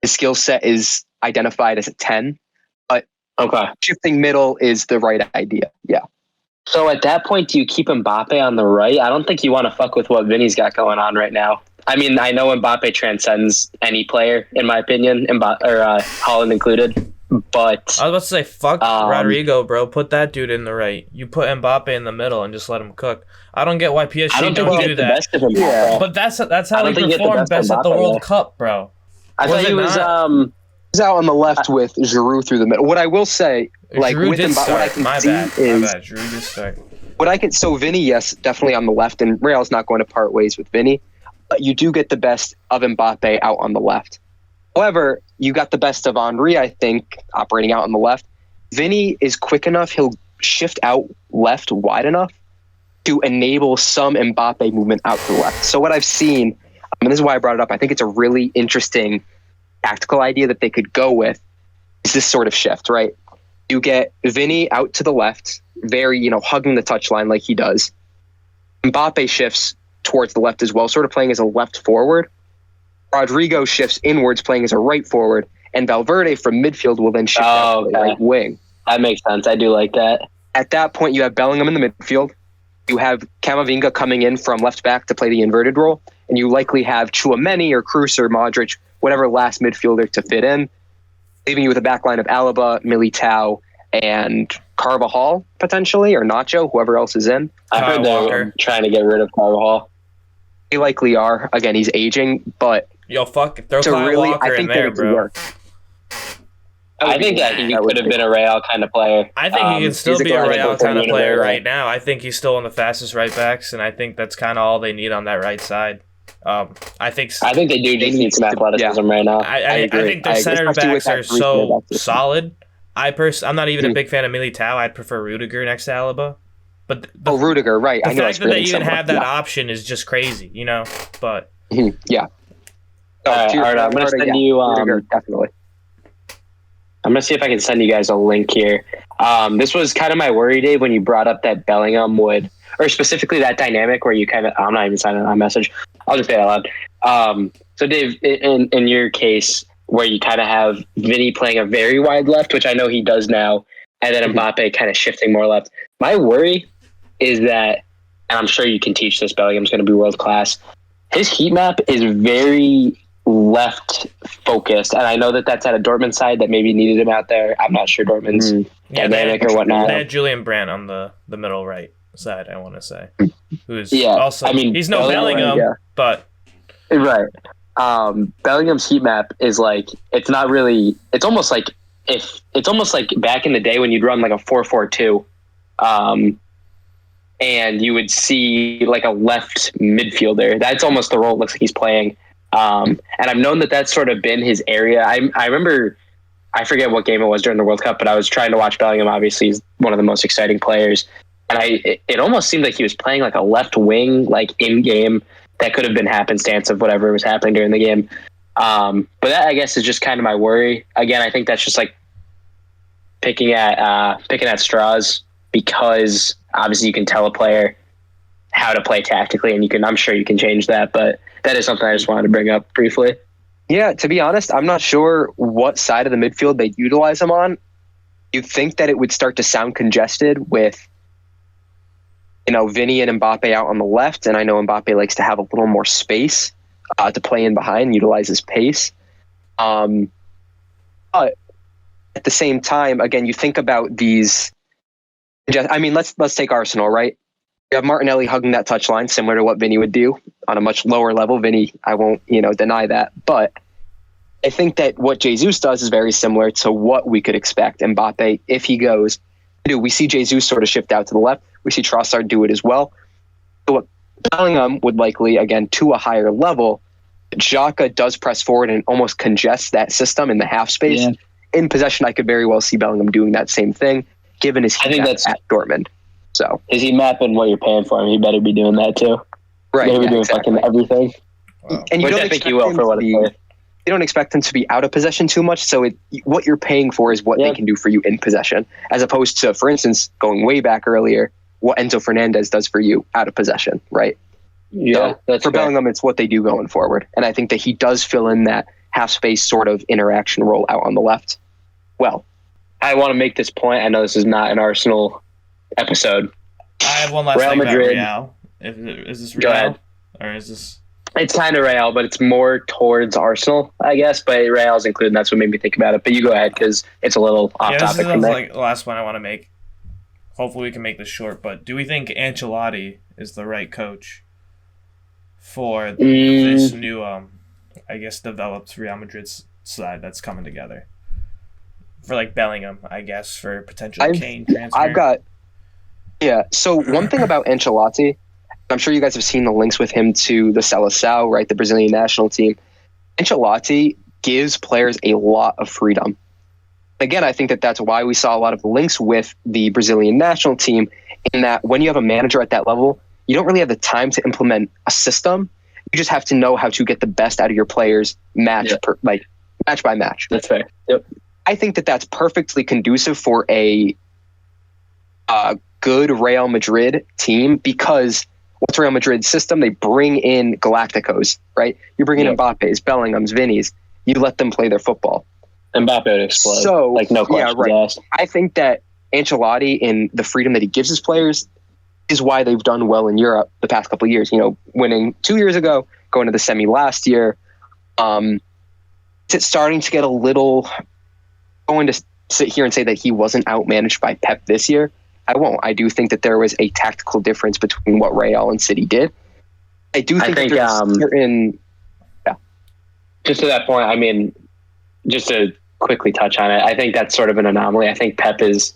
His skill set is identified as a 10, but Okay. shifting middle is the right idea. Yeah. So at that point, do you keep Mbappe on the right? I don't think you want to fuck with what Vinny's got going on right now. I mean, I know Mbappe transcends any player, in my opinion, Holland included. But I was about to say, fuck Rodrigo, bro. Put that dude in the right. You put Mbappe in the middle and just let him cook. I don't get why PSG don't do that. Best of him, yeah. But that's how he performed best at the World Cup, bro. I thought he was he's out on the left with Giroud through the middle. What I will say, like Giroud with did Mbappe, what I can see is Giroud did start. What I can so Vinny, yes, definitely on the left, and Real's not going to part ways with Vinny. But you do get the best of Mbappe out on the left. However, you got the best of Henry, I think, operating out on the left. Vinny is quick enough; he'll shift out left wide enough to enable some Mbappe movement out to the left. So what I've seen, and this is why I brought it up, I think it's a really interesting tactical idea that they could go with, is this sort of shift, right? You get Vinny out to the left, very, hugging the touchline like he does. Mbappe shifts towards the left as well, sort of playing as a left forward. Rodrigo shifts inwards, playing as a right forward, and Valverde from midfield will then shift out to the right wing. That makes sense. I do like that. At that point, you have Bellingham in the midfield. You have Camavinga coming in from left back to play the inverted role, and you likely have Tchouaméni or Kroos or Modric, whatever last midfielder to fit in, leaving you with a backline of Alaba, Militao, and Carvajal, potentially, or Nacho, whoever else is in. I heard they're trying to get rid of Carvajal. They likely are. Again, he's aging, but yo, fuck, throw Kyle Walker in there, bro. I think that he could have been a Real kind of player. I think he can still be a Real kind of player right now. I think he's still one of the fastest right backs, and I think that's kind of all they need on that right side. I think they do just need some athleticism right now. I think their center backs are so solid. I'm not even a big fan of Militao. I'd prefer Rudiger next to Alaba. But Rudiger, right? The fact that they even have that option is just crazy, But yeah. All right, I'm gonna send you. Rudiger, definitely. I'm gonna see if I can send you guys a link here. This was kind of my worry, Dave, when you brought up that Bellingham would, or specifically that dynamic where you kind of. I'm not even signing a message. I'll just say it out loud. So, Dave, in your case, where you kind of have Vinny playing a very wide left, which I know he does now, and then Mbappe kind of shifting more left. My worry is that, and I'm sure you can teach this, Bellingham's going to be world class. His heat map is very left focused, and I know that that's at a Dortmund side that maybe needed him out there. I'm not sure Dortmund's dynamic or whatnot. They had Julian Brandt on the middle right side, I want to say, who's also. I mean, he's no Bellingham, but right. Bellingham's heat map is like it's not really. It's almost like back in the day when you'd run like a 4-4-2, and you would see like a left midfielder. That's almost the role it looks like he's playing. And I've known that that's sort of been his area. I remember, I forget what game it was during the World Cup, but I was trying to watch Bellingham. Obviously, he's one of the most exciting players, and it almost seemed like he was playing like a left wing, like in game. That could have been happenstance of whatever was happening during the game. But that, I guess, is just kind of my worry. Again, I think that's just like picking at straws, because obviously you can tell a player how to play tactically, and I'm sure you can change that. But that is something I just wanted to bring up briefly. Yeah, to be honest, I'm not sure what side of the midfield they'd utilize him on. You'd think that it would start to sound congested with, Vinny and Mbappe out on the left, and I know Mbappe likes to have a little more space to play in behind, utilize his pace. But at the same time, again, you think about these. I mean, let's take Arsenal, right? You have Martinelli hugging that touchline, similar to what Vinny would do on a much lower level. Vinny, I won't, deny that, but I think that what Jesus does is very similar to what we could expect Mbappe if he goes. We see Jesus sort of shift out to the left. We see Trossard do it as well. So what Bellingham would likely, again, to a higher level, Xhaka does press forward and almost congests that system in the half space. Yeah. In possession, I could very well see Bellingham doing that same thing, given his heat map at Dortmund. So is he mapping what you're paying for him? He better be doing that too. Right. He better be doing fucking everything. Wow. And which I think he will for what it's worth. they don't expect them to be out of possession too much. So what you're paying for is what they can do for you in possession, as opposed to, for instance, going way back earlier, what Enzo Fernandez does for you out of possession, right? Yeah, so that's for fair. Bellingham, it's what they do going forward. And I think that he does fill in that half space sort of interaction role out on the left. Well, I want to make this point. I know this is not an Arsenal episode. I have one last Real thing Madrid. about Real. Is this Go Real? ahead. Or is this... It's kind of Real, but it's more towards Arsenal, I guess. But Real's included, and that's what made me think about it. But you go ahead, because it's a little off this topic is from there. like the last one I want to make. Hopefully we can make this short, but do we think Ancelotti is the right coach for this new, I guess, developed Real Madrid side that's coming together? For like Bellingham, I guess, for potential Kane transfer. So one thing about Ancelotti, I'm sure you guys have seen the links with him to the Seleção, right? The Brazilian national team. Ancelotti gives players a lot of freedom. Again, I think that that's why we saw a lot of links with the Brazilian national team, in that when you have a manager at that level, you don't really have the time to implement a system. You just have to know how to get the best out of your players match by match. That's fair. Yep. I think that that's perfectly conducive for a good Real Madrid team, because what's Real Madrid's system? They bring in Galacticos, right? You bring in Mbappe's, Bellingham's, Vinny's. You let them play their football. Mbappe would explode. So, like, no questions asked. I think that Ancelotti, in the freedom that he gives his players, is why they've done well in Europe the past couple of years. You know, winning 2 years ago, going to the semi last year. It's starting to get a little... Going to sit here and say that he wasn't outmanaged by Pep this year, I won't. I do think that there was a tactical difference between what Real and City did. I think that there's certain... Yeah. Just to that point, I mean, just to quickly touch on it, I think that's sort of an anomaly. I think Pep is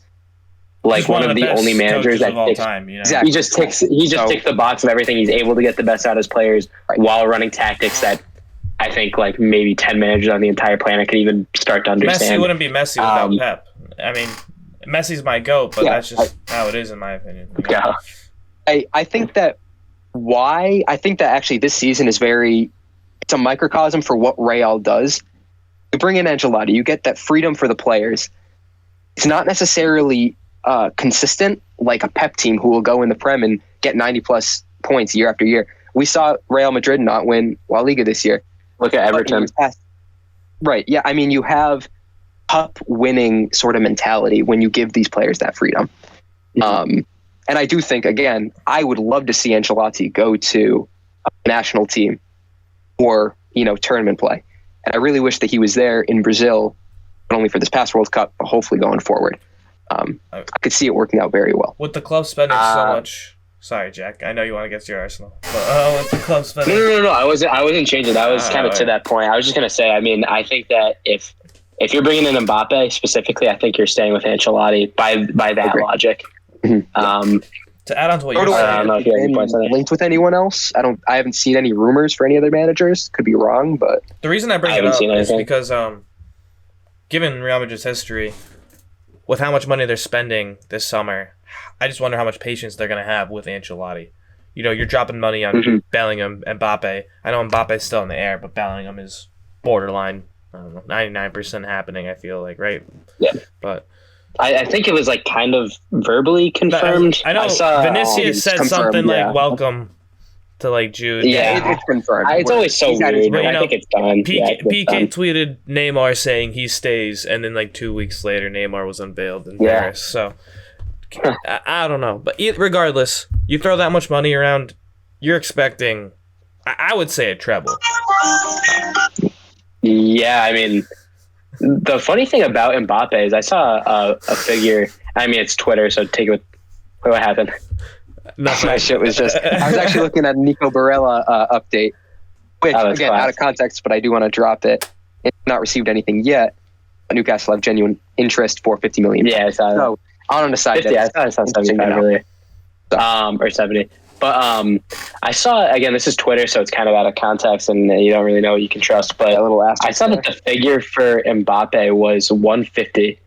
like one of the only managers that all time, you know? Exactly. He just ticks the box of everything. He's able to get the best out of his players while running tactics that I think like maybe 10 managers on the entire planet could even start to understand. Messi wouldn't be Messi without Pep. I mean, Messi's my GOAT, but that's just how it is in my opinion. You know? Yeah. I think that actually this season is it's a microcosm for what Real does. You bring in Ancelotti, you get that freedom for the players. It's not necessarily consistent like a Pep team who will go in the Prem and get 90 plus points year after year. We saw Real Madrid not win La Liga this year. Look at Everton. Right. Yeah. I mean, you have cup winning sort of mentality when you give these players that freedom. And I do think, again, I would love to see Ancelotti go to a national team or, tournament play. And I really wish that he was there in Brazil, not only for this past World Cup, but hopefully going forward. I could see it working out very well. With the club spending so much... Sorry, Jack. I know you want to get to your Arsenal. But with the club spending... No. I wasn't changing. I was kind of to that point. I was just going to say, I mean, I think that if you're bringing in Mbappe specifically, I think you're staying with Ancelotti by that logic. Mm-hmm. To add on to what you're saying, I don't know if you have any points on it. Linked with anyone else? I haven't seen any rumors for any other managers. Could be wrong, but the reason I bring it up is because, given Real Madrid's history, with how much money they're spending this summer, I just wonder how much patience they're going to have with Ancelotti. You're dropping money on Bellingham and Mbappe. I know Mbappe's still in the air, but Bellingham is borderline, 99% happening, I feel like, right? Yeah. But I think it was like kind of verbally confirmed. I know Vinicius said something like "Welcome" to like Jude. Yeah, it's confirmed. It's always so weird. But, I think it's done. PK tweeted Neymar saying he stays, and then like 2 weeks later, Neymar was unveiled in Paris. So I don't know, but regardless, you throw that much money around, you're expecting, I would say, a treble. Yeah, I mean, the funny thing about Mbappe is I saw a figure. I mean, it's Twitter, so take it with what happened. Nothing. My shit was just. I was actually looking at a Nico Barella update, which again out of context, but I do want to drop it. It's not received anything yet. But Newcastle have genuine interest for $50 million. Yeah, so on the side, 50, I thought I saw 75 earlier, or 70. But I saw, again, this is Twitter, so it's kind of out of context, and you don't really know what you can trust. But I saw that the figure for Mbappe was 150,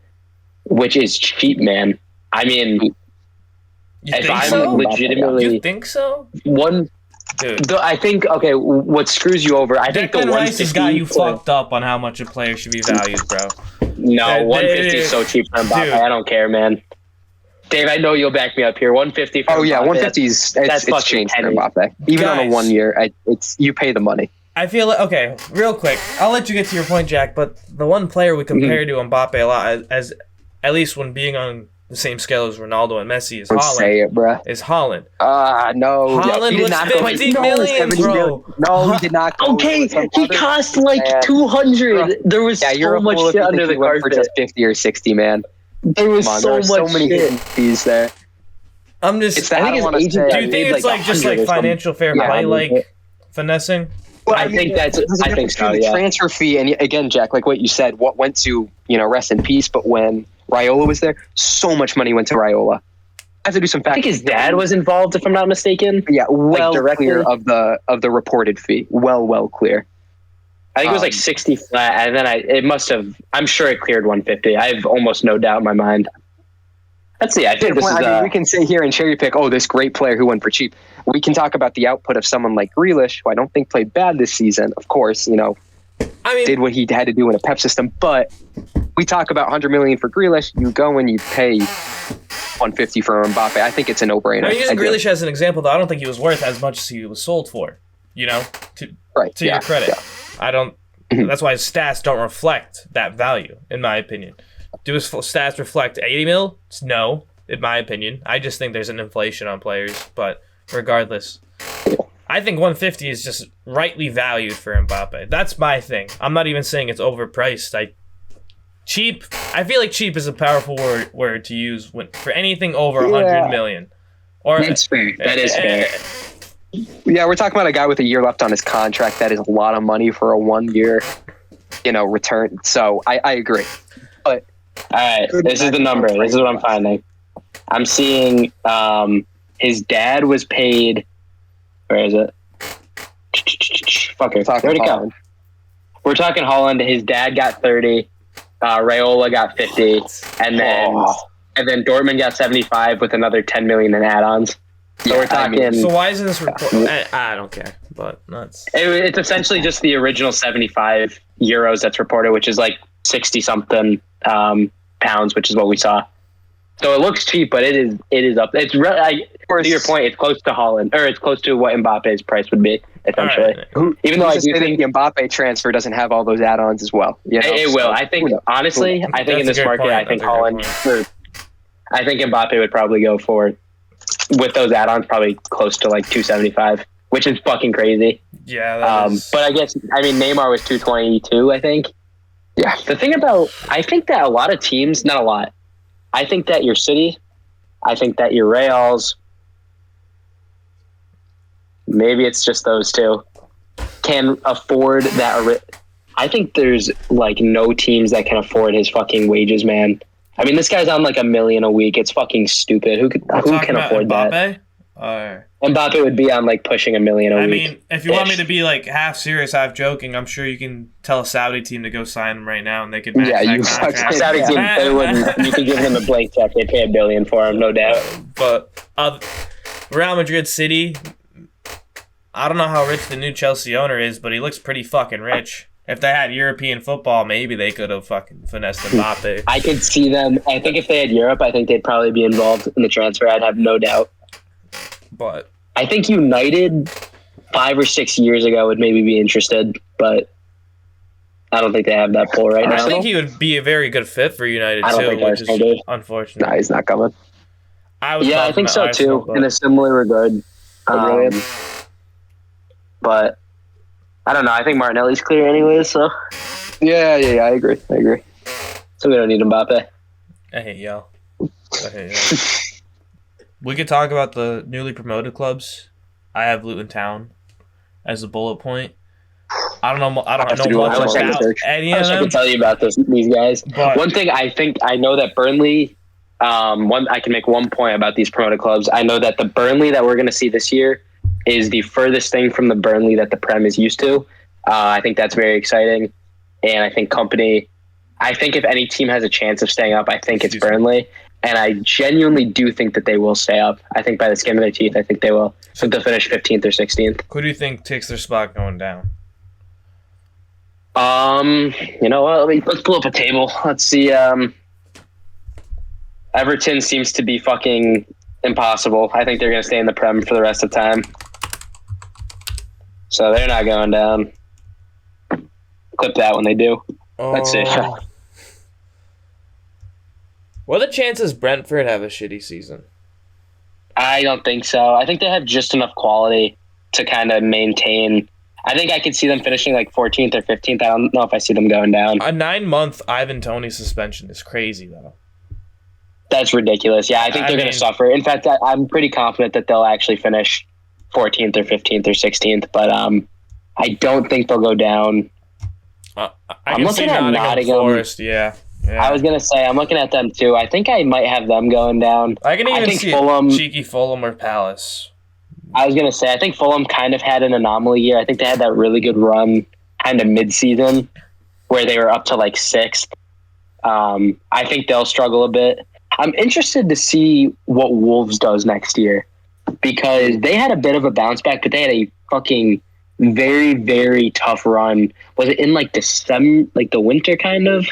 which is cheap, man. I mean, you think so? Legitimately, You think so? Dude. I think what screws you over? I think the Declan Rice has 150 got you fucked up on how much a player should be valued, bro. No, 150 is so cheap for Mbappe. Dude. I don't care, man. Dave, I know you'll back me up here. 150 for Oh yeah, Mbappe, 150 is it's changed for pennies. Mbappe. Even on a Guys. 1 year, it's you pay the money. I feel like, okay, real quick, I'll let you get to your point, Jack, but the one player we compare to Mbappe a lot, as at least when being on the same scale as Ronaldo and Messi, is Don't Haaland. say it, bruh. Is Haaland. No. Haaland He did was not 50 go- million, no, bro. No, he did not. Go Okay, with some he other- cost like Man. 200. There was Yeah, you're so a much fool if shit you under think the he went for carpet. just 50 or 60, man. There was Come on, so there are much so many shit. hidden fees there. I'm just. It's that I think I his don't want to agent say. got Do you think made it's like like just 100 like or something. financial fair Yeah, play, like it. finessing? Well, I think that's there's a I think difference so. between the Yeah. transfer fee and again, Jack, like what you said, what went to rest in peace. But when Raiola was there, so much money went to Raiola. I have to do some I fact. think his dad was involved, if I'm not mistaken. Yeah, well directly? clear of the reported fee. Well clear. I think it was like 60 flat, and then it must have. I'm sure it cleared 150. I have almost no doubt in my mind. Let's see. I think this is. We can sit here and cherry pick. Oh, this great player who went for cheap. We can talk about the output of someone like Grealish, who I don't think played bad this season. Of course, I mean, did what he had to do in a Pep system. But we talk about 100 million for Grealish. You go and you pay 150 for Mbappe. I think it's a no-brainer. I'm using I do. Grealish as an example, though. I don't think he was worth as much as he was sold for. Right. To yeah, your credit, yeah. I don't. That's why his stats don't reflect that value, in my opinion. Do his stats reflect 80 mil? No, in my opinion. I just think there's an inflation on players. But regardless, I think 150 is just rightly valued for Mbappe. That's my thing. I'm not even saying it's overpriced. Cheap. I feel like cheap is a powerful word to use for anything over 100 million. Or That's fair. That is fair. Yeah, we're talking about a guy with a year left on his contract. That is a lot of money for a 1 year, return. So I agree. But All right, this is the number. This is what I'm finding. I'm seeing his dad was paid. Where is it? Fucker. Where'd it go? We're talking Holland. His dad got 30. Raiola got 50, and then Dortmund got 75 with another 10 million in add-ons. So we're talking. So why isn't this report? I don't care, but that's. It's essentially just the original 75 euros that's reported, which is like 60 something pounds, which is what we saw. So it looks cheap, but it is up. It's really, to your point, it's close to Holland, or it's close to what Mbappe's price would be essentially. Right. Even though I do think the Mbappe transfer doesn't have all those add-ons as well. It will. I think honestly, I think in this market, I think Holland. I think Mbappe would probably go for, with those add-ons, probably close to like 275, which is fucking crazy. Yeah. But I mean, Neymar was 222, I think. Yeah. The thing about, I think that a lot of teams, not a lot, I think that your City, I think that your Reals, maybe it's just those two, can afford that. I think there's like no teams that can afford his fucking wages, man. I mean, this guy's on like $1 million a week. It's fucking stupid. Who can afford Mbappe? that? Mbappe would be on like pushing $1 million a week. I mean, if you want me to be like half serious, half joking, I'm sure you can tell a Saudi team to go sign him right now, and they could match that contract. Saudi team, they wouldn't. You could give him a blank check. They'd pay $1 billion for him, no doubt. But Real Madrid City, I don't know how rich the new Chelsea owner is, but he looks pretty fucking rich. If they had European football, maybe they could have fucking finessed Mbappe. I could see them. I think if they had Europe, I think they'd probably be involved in the transfer. I'd have no doubt. But I think United 5 or 6 years ago would maybe be interested, but I don't think they have that pull right now. I think he would be a very good fit for United too, which is unfortunate. No, he's not coming. I think so Arsenal, too, in a similar regard. But I don't know. I think Martinelli's clear anyways, so. Yeah, I agree. So we don't need Mbappe. I hate y'all. We could talk about the newly promoted clubs. I have Luton Town as a bullet point. I don't know much about any of them. I can tell you about these guys. But one thing I know that Burnley. I can make one point about these promoted clubs. I know that the Burnley that we're going to see this year is the furthest thing from the Burnley that the Prem is used to. I think that's very exciting, and I think if any team has a chance of staying up, I think it's Burnley. and I genuinely do think that they will stay up. I think by the skin of their teeth, I think they will. I think they'll finish 15th or 16th. Who do you think takes their spot going down? You know what? Let's pull up a table. Let's see. Everton seems to be fucking impossible. I think they're going to stay in the Prem for the rest of time. So they're not going down. Clip that when they do. Let's see. What are the chances Brentford have a shitty season? I don't think so. I think they have just enough quality to kind of maintain. I think I could see them finishing like 14th or 15th. I don't know if I see them going down. A 9-month Ivan Toney suspension is crazy, though. That's ridiculous. Yeah, I think they're going to suffer. In fact, I'm pretty confident that they'll actually finish 14th or 15th or 16th, but I don't think they'll go down. I'm looking at Nottingham Forest, yeah. I was going to say, I'm looking at them too. I think I might have them going down. I can even see Fulham, cheeky Fulham or Palace. I was going to say, I think Fulham kind of had an anomaly year. I think they had that really good run kind of mid-season where they were up to like 6th. I think they'll struggle a bit. I'm interested to see what Wolves does next year because they had a bit of a bounce back, but they had a fucking very, very tough run. Was it in like December, like the winter kind of?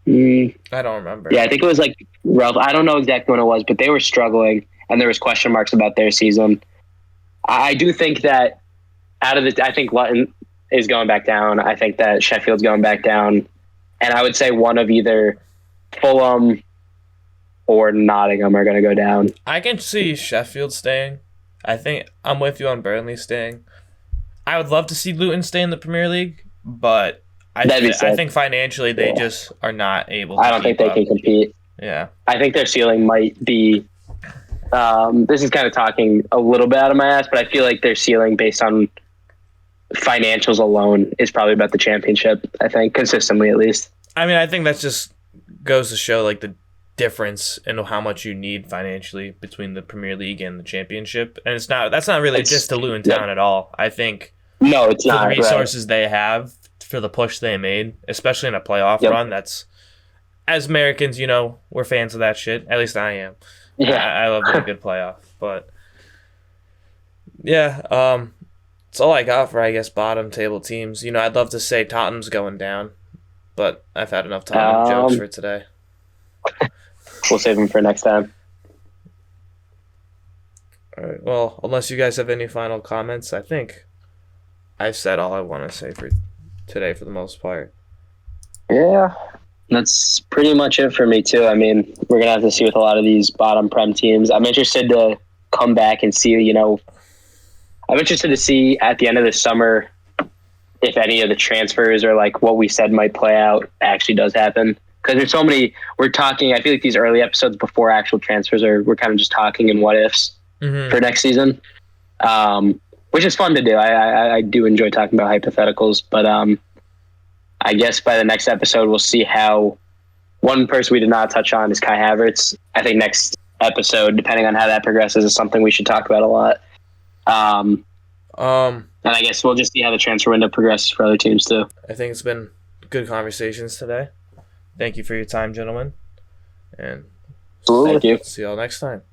I don't remember. Yeah, I think it was like rough. I don't know exactly when it was, but they were struggling and there was question marks about their season. I do think that I think Luton is going back down. I think that Sheffield's going back down. And I would say one of either Fulham or Nottingham are going to go down. I can see Sheffield staying. I think I'm with you on Burnley staying. I would love to see Luton stay in the Premier League, but I think financially they just are not able to I don't think they can compete. Yeah. I think their ceiling might be this is kind of talking a little bit out of my ass, but I feel like their ceiling based on financials alone is probably about the championship, I think, consistently at least. I mean, I think that just goes to show like the difference in how much you need financially between the Premier League and the Championship, and that's not really just to Luton Town at all. I think it's for not the resources they have for the push they made, especially in a playoff run. That's, as Americans, we're fans of that shit. At least I am. Yeah, I love a good playoff. But yeah, that's all I got for, I guess, bottom table teams. I'd love to say Tottenham's going down, but I've had enough Tottenham jokes for today. We'll save them for next time. All right. Well, unless you guys have any final comments, I think I've said all I want to say for today for the most part. Yeah, that's pretty much it for me too. I mean, we're going to have to see with a lot of these bottom Prem teams. I'm interested to come back and see, I'm interested to see at the end of the summer if any of the transfers or like what we said might play out actually does happen. Because there's so many, we're talking, I feel like these early episodes before actual transfers we're kind of just talking in what ifs for next season, which is fun to do. I do enjoy talking about hypotheticals, but I guess by the next episode, we'll see how one person we did not touch on is Kai Havertz. I think next episode, depending on how that progresses, is something we should talk about a lot. And I guess we'll just see how the transfer window progresses for other teams too. I think it's been good conversations today. Thank you for your time, gentlemen. And thank you. See y'all next time.